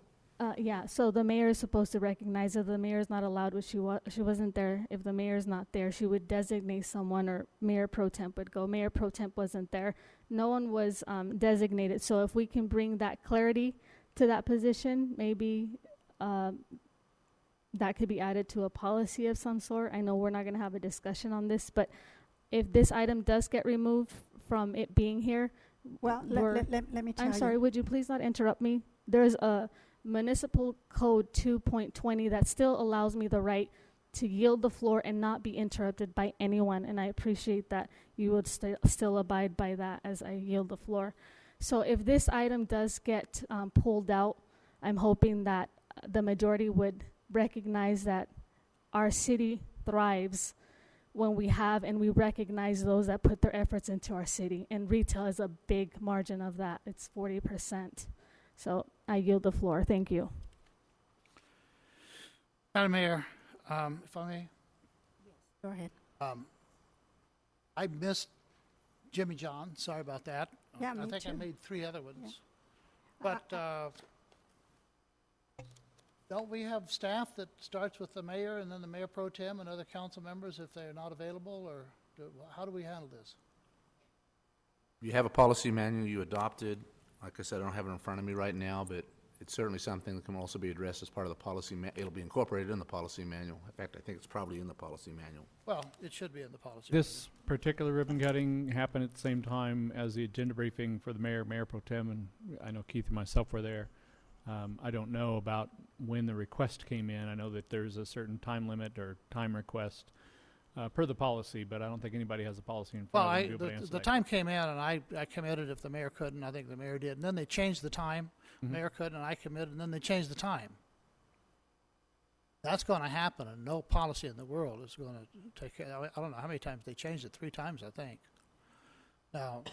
Yeah, so the mayor is supposed to recognize if the mayor is not allowed, which she wasn't there. If the mayor is not there, she would designate someone, or Mayor Pro Temp would go. Mayor Pro Temp wasn't there. No one was designated. So if we can bring that clarity to that position, maybe that could be added to a policy of some sort. I know we're not going to have a discussion on this, but if this item does get removed from it being here, well, let me tell you. I'm sorry, would you please not interrupt me? There's a Municipal Code 2.20 that still allows me the right to yield the floor and not be interrupted by anyone, and I appreciate that you would still abide by that as I yield the floor. So if this item does get pulled out, I'm hoping that the majority would recognize that our city thrives when we have and we recognize those that put their efforts into our city, and retail is a big margin of that. It's 40%. So I yield the floor. Thank you. Madam Mayor, if I may. Go ahead. I missed Jimmy John. Sorry about that. Yeah, I me think I too. made 3 other ones. Yeah. But don't we have staff that starts with the mayor and then the mayor pro tem and other council members if they're not available, or how do we handle this? You have a policy manual you adopted. Like I said, I don't have it in front of me right now, but it's certainly something that can also be addressed as part of the policy. It'll be incorporated in the policy manual. In fact, I think it's probably in the policy manual. Well, it should be in the policy. This particular ribbon cutting happened at the same time as the agenda briefing for the mayor, Mayor Pro Tem, and I know Keith and myself were there. I don't know about when the request came in. I know that there's a certain time limit or time request per the policy, but I don't think anybody has a policy in front of them to be able to answer the that. time came in, and I committed if the mayor couldn't. I think the mayor did. And then they changed the time. Mayor couldn't, and I committed, and then they changed the time. That's going to happen, and no policy in the world is going to take care. I don't know how many times they changed it. 3 times, I think. Now,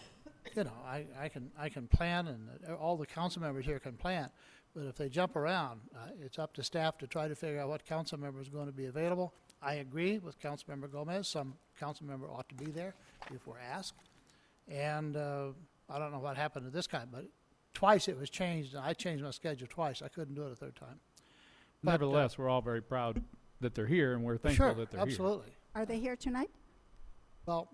I can plan, and all the council members here can plan. But if they jump around, it's up to staff to try to figure out what council member is going to be available. I agree with Councilmember Gomez. Some council member ought to be there if we're asked. And I don't know what happened to this time, but twice it was changed, and I changed my schedule twice. I couldn't do it a 3rd time. But, Nevertheless, we're all very proud that they're here, and we're thankful that they're absolutely. Are they here tonight? Well,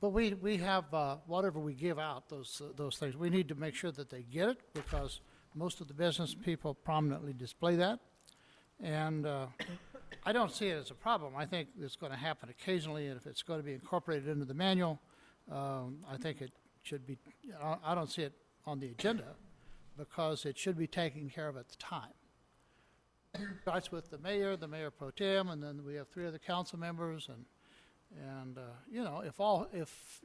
but we have whatever we give out, those things. We need to make sure that they get it, because most of the business people prominently display that. And I don't see it as a problem. I think it's going to happen occasionally, and if it's going to be incorporated into the manual, I think it should be. I don't see it on the agenda because it should be taken care of at the time. It starts with the mayor pro tem, and then we have 3 other council members, and if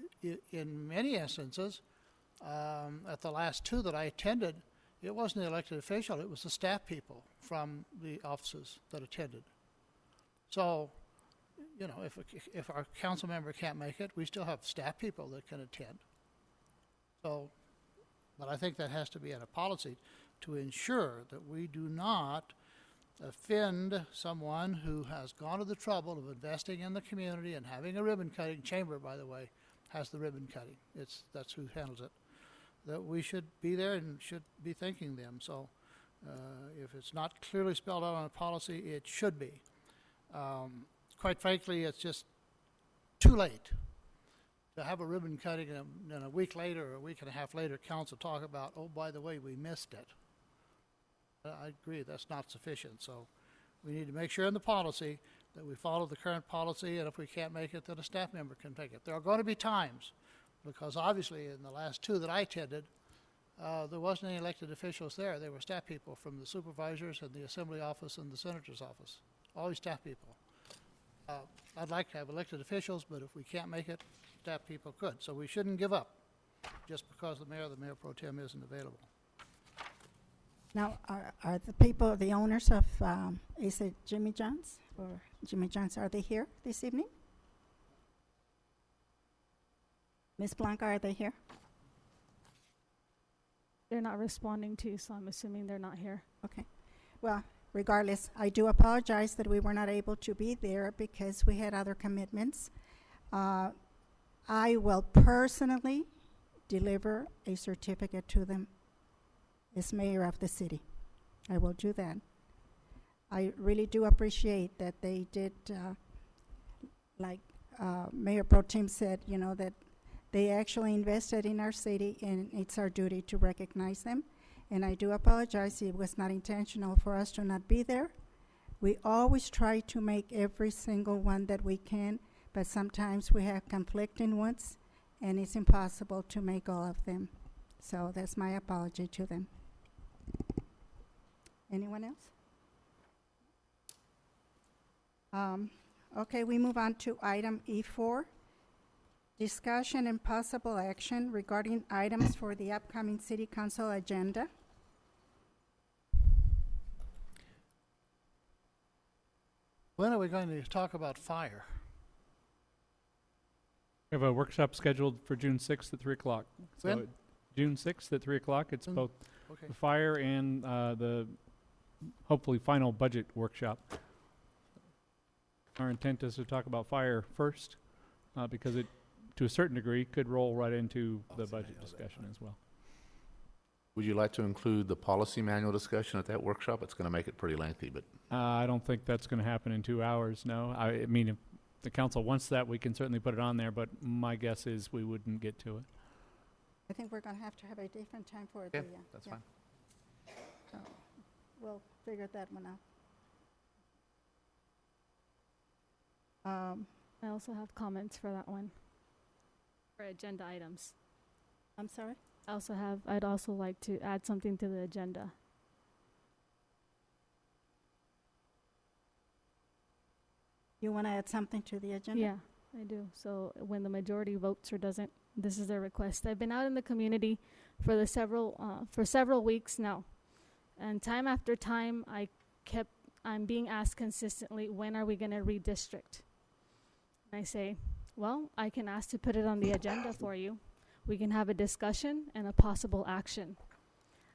in many instances, at the last 2 that I attended, it wasn't the elected official; it was the staff people from the offices that attended. So, if our council member can't make it, we still have staff people that can attend. So, but I think that has to be in a policy to ensure that we do not offend someone who has gone to the trouble of investing in the community and having a ribbon cutting. Chamber, by the way, has the ribbon cutting. That's who handles it. That we should be there and should be thanking them. So, if it's not clearly spelled out on a policy, it should be. Quite frankly, it's just too late to have a ribbon cutting and a week later or a week and a half later council talk about, oh, by the way, we missed it. I agree, that's not sufficient. So we need to make sure in the policy that we follow the current policy, and if we can't make it, that a staff member can take it. There are going to be times, because obviously in the last 2 that I attended, there wasn't any elected officials there. They were staff people from the supervisors and the assembly office and the senator's office. Always staff people. I'd like to have elected officials, but if we can't make it, staff people could. So we shouldn't give up just because the mayor pro tem isn't available. Now, are the people, the owners of, is it Jimmy John's or Jimmy John's, are they here this evening? Ms. Blanca, are they here? They're not responding to you, so I'm assuming they're not here. Okay. Well, regardless, I do apologize that we were not able to be there because we had other commitments. I will personally deliver a certificate to them as mayor of the city. I will do that. I really do appreciate that they did, like Mayor Pro Tem said, you know, that they actually invested in our city, and it's our duty to recognize them. And I do apologize, it was not intentional for us to not be there. We always try to make every single one that we can, but sometimes we have conflicting ones, and it's impossible to make all of them. So that's my apology to them. Anyone else? Okay, we move on to item E4. Discussion and possible action regarding items for the upcoming City Council agenda. When are we going to talk about fire? We have a workshop scheduled for June 6th at 3 o'clock. When? So June 6th at 3 o'clock. It's both Okay. the fire and the hopefully final budget workshop. Our intent is to talk about fire first because it, to a certain degree, could roll right into the budget discussion as well. Would you like to include the policy manual discussion at that workshop? It's going to make it pretty lengthy, but I don't think that's going to happen in 2 hours, no. I mean, if the council wants that, we can certainly put it on there, but my guess is we wouldn't get to it. I think we're going to have to have a different time for yeah, the... that's fine. So we'll figure that one out. I also have comments for that one. For agenda items. I'm sorry? I'd also like to add something to the agenda. You want to add something to the agenda? Yeah, I do. So when the majority votes or doesn't, this is their request. I've been out in the community for several weeks now, and time after time, I'm being asked consistently, when are we going to redistrict? And I say, well, I can ask to put it on the agenda for you. We can have a discussion and a possible action.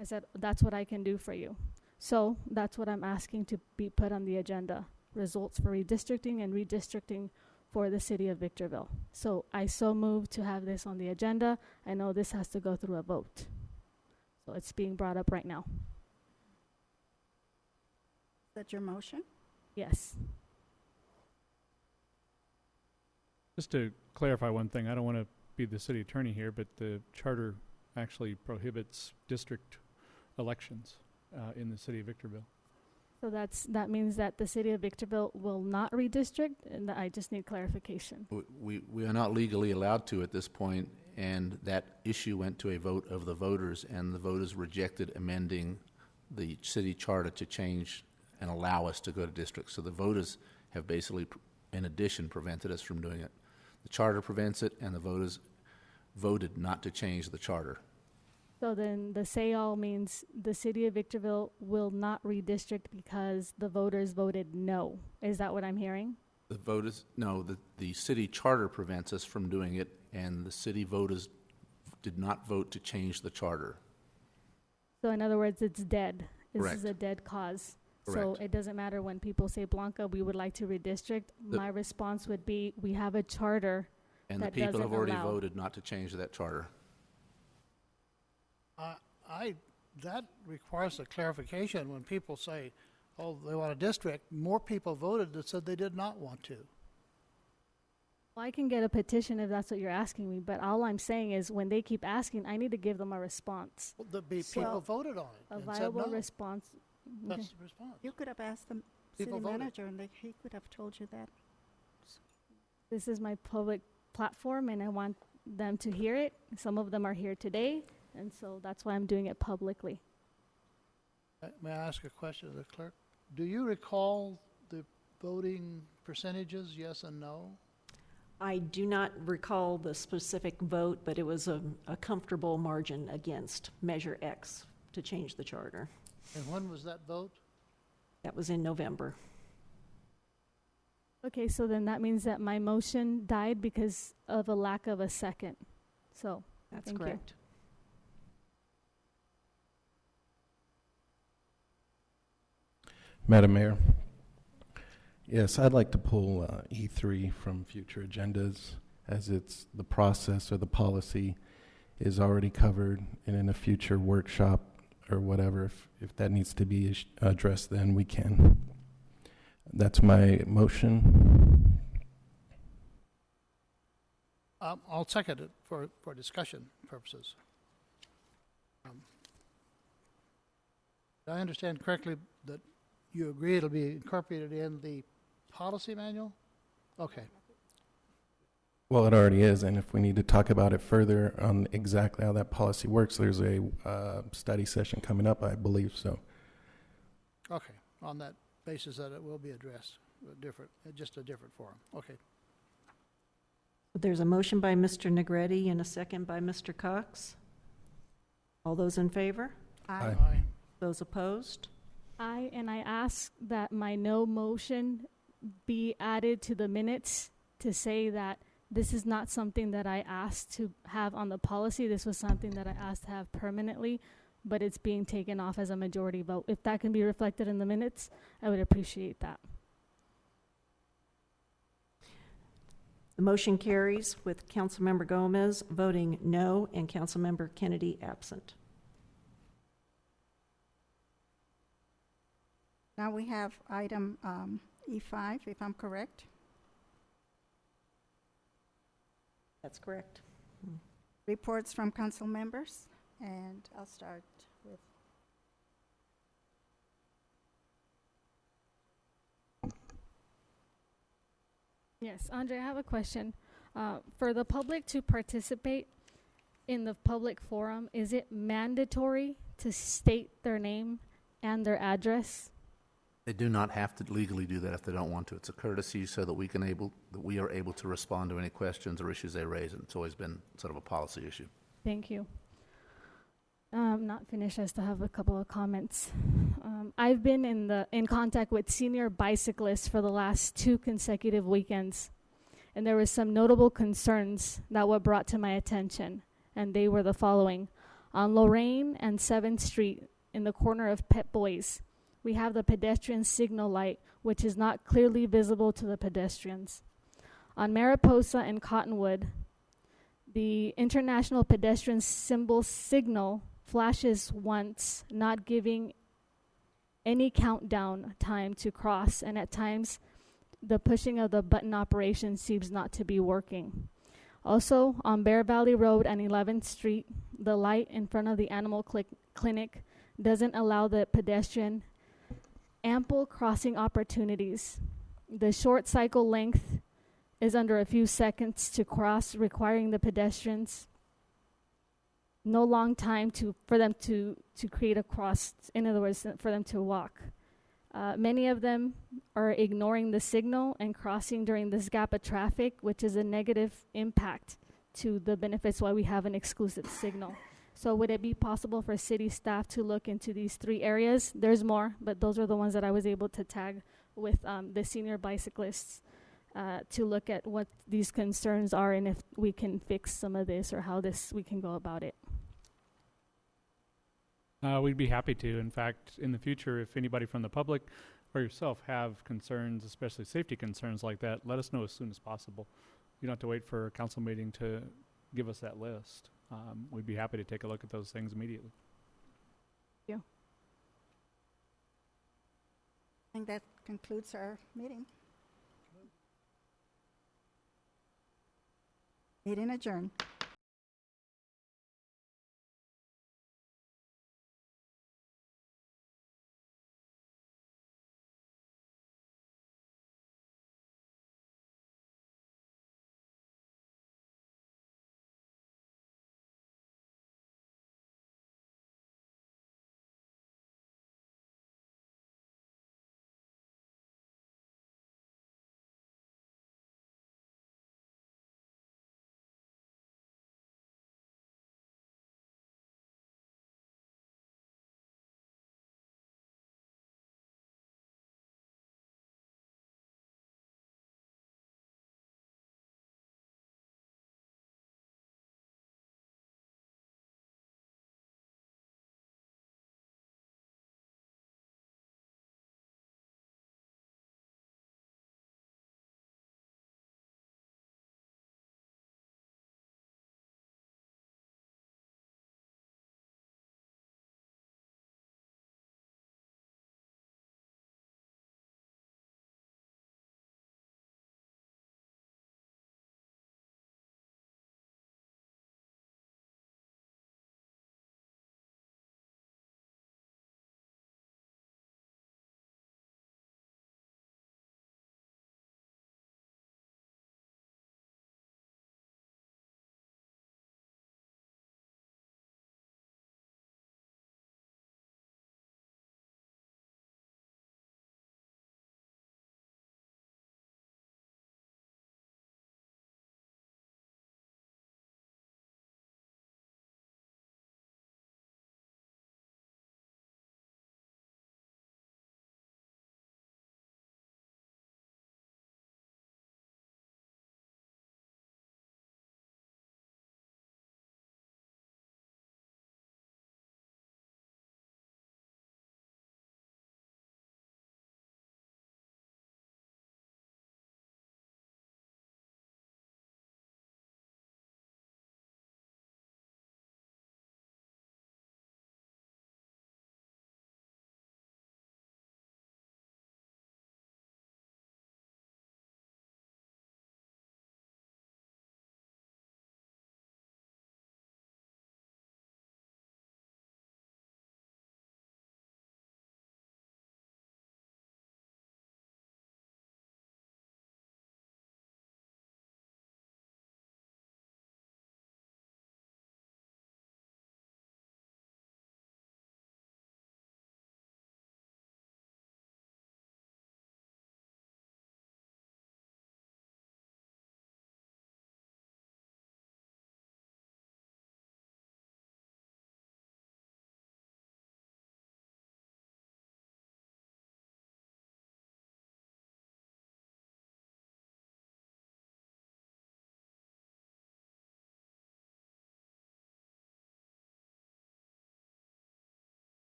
I said, that's what I can do for you. So that's what I'm asking to be put on the agenda. Results for redistricting and redistricting for the city of Victorville. So I move to have this on the agenda. I know this has to go through a vote. So it's being brought up right now. Is that your motion? Yes. Just to clarify one thing, I don't want to be the city attorney here, but the charter actually prohibits district elections in the city of Victorville. So that means that the city of Victorville will not redistrict, and I just need clarification. We are not legally allowed to at this point, and that issue went to a vote of the voters, and the voters rejected amending the city charter to change and allow us to go to districts. So the voters have basically, in addition, prevented us from doing it. The charter prevents it, and the voters voted not to change the charter. So then the say-all means the city of Victorville will not redistrict because the voters voted no. Is that what I'm hearing? The voters, no, the city charter prevents us from doing it, and the city voters did not vote to change the charter. So in other words, it's dead. This Correct. is a dead cause. Correct. So it doesn't matter when people say, Blanca, we would like to redistrict. My response would be, we have a charter And the that people doesn't have already allow. voted not to change that charter. That requires a clarification. When people say, oh, they want a district, more people voted that said they did not want to. Well, I can get a petition if that's what you're asking me, but all I'm saying is when they keep asking, I need to give them a response. Well, people voted on it A and said viable no. response. Okay. That's the response. You could have asked the city People voted. manager, and he could have told you that. This is my public platform, and I want them to hear it. Some of them are here today, and so that's why I'm doing it publicly. May I ask a question of the clerk? Do you recall the voting percentages, yes and no? I do not recall the specific vote, but it was a comfortable margin against Measure X to change the charter. And when was that vote? That was in November. Okay, so then that means that my motion died because of a lack of a second. So, That's thank you. correct. Madam Mayor, yes, I'd like to pull E3 from future agendas, as it's the process or the policy is already covered, and in a future workshop or whatever, if that needs to be addressed, then we can. That's my motion. I'll second it for discussion purposes. Did I understand correctly that you agree it'll be incorporated in the policy manual? Okay. Well, it already is, and if we need to talk about it further on exactly how that policy works, there's a study session coming up, I believe so. Okay, on that basis that it will be addressed, just a different forum. Okay. There's a motion by Mr. Negretti and a second by Mr. Cox. All those in favor? Aye. Aye. Those opposed? I ask that my no motion be added to the minutes to say that this is not something that I asked to have on the policy. This was something that I asked to have permanently, but it's being taken off as a majority vote. If that can be reflected in the minutes, I would appreciate that. The motion carries with Councilmember Gomez voting no and Councilmember Kennedy absent. Now we have item E5, if I'm correct. That's correct. Reports from council members, and I'll start with Yes, Andre, I have a question. For the public to participate in the public forum, is it mandatory to state their name and their address? They do not have to legally do that if they don't want to. It's a courtesy so that we are able to respond to any questions or issues they raise, and it's always been sort of a policy issue. Thank you. Not finished. I still have a couple of comments. I've been in contact with senior bicyclists for the last 2 consecutive weekends, and there were some notable concerns that were brought to my attention, and they were the following. On Lorraine and 7th Street, in the corner of Pep Boys, we have the pedestrian signal light, which is not clearly visible to the pedestrians. On Mariposa and Cottonwood, the international pedestrian symbol signal flashes once, not giving any countdown time to cross, and at times the pushing of the button operation seems not to be working. Also, on Bear Valley Road and 11th Street, the light in front of the animal clinic doesn't allow the pedestrian ample crossing opportunities. The short cycle length is under a few seconds to cross, requiring the pedestrians no long time for them to create a cross, in other words, for them to walk. Many of them are ignoring the signal and crossing during this gap of traffic, which is a negative impact to the benefits why we have an exclusive signal. So would it be possible for city staff to look into these 3 areas? There's more, but those are the ones that I was able to tag with the senior bicyclists to look at what these concerns are and if we can fix some of this or how we can go about it. We'd be happy to. In fact, in the future, if anybody from the public or yourself have concerns, especially safety concerns like that, let us know as soon as possible. You don't have to wait for a council meeting to give us that list. We'd be happy to take a look at those things immediately. Thank you. I think that concludes our meeting. Meeting adjourned.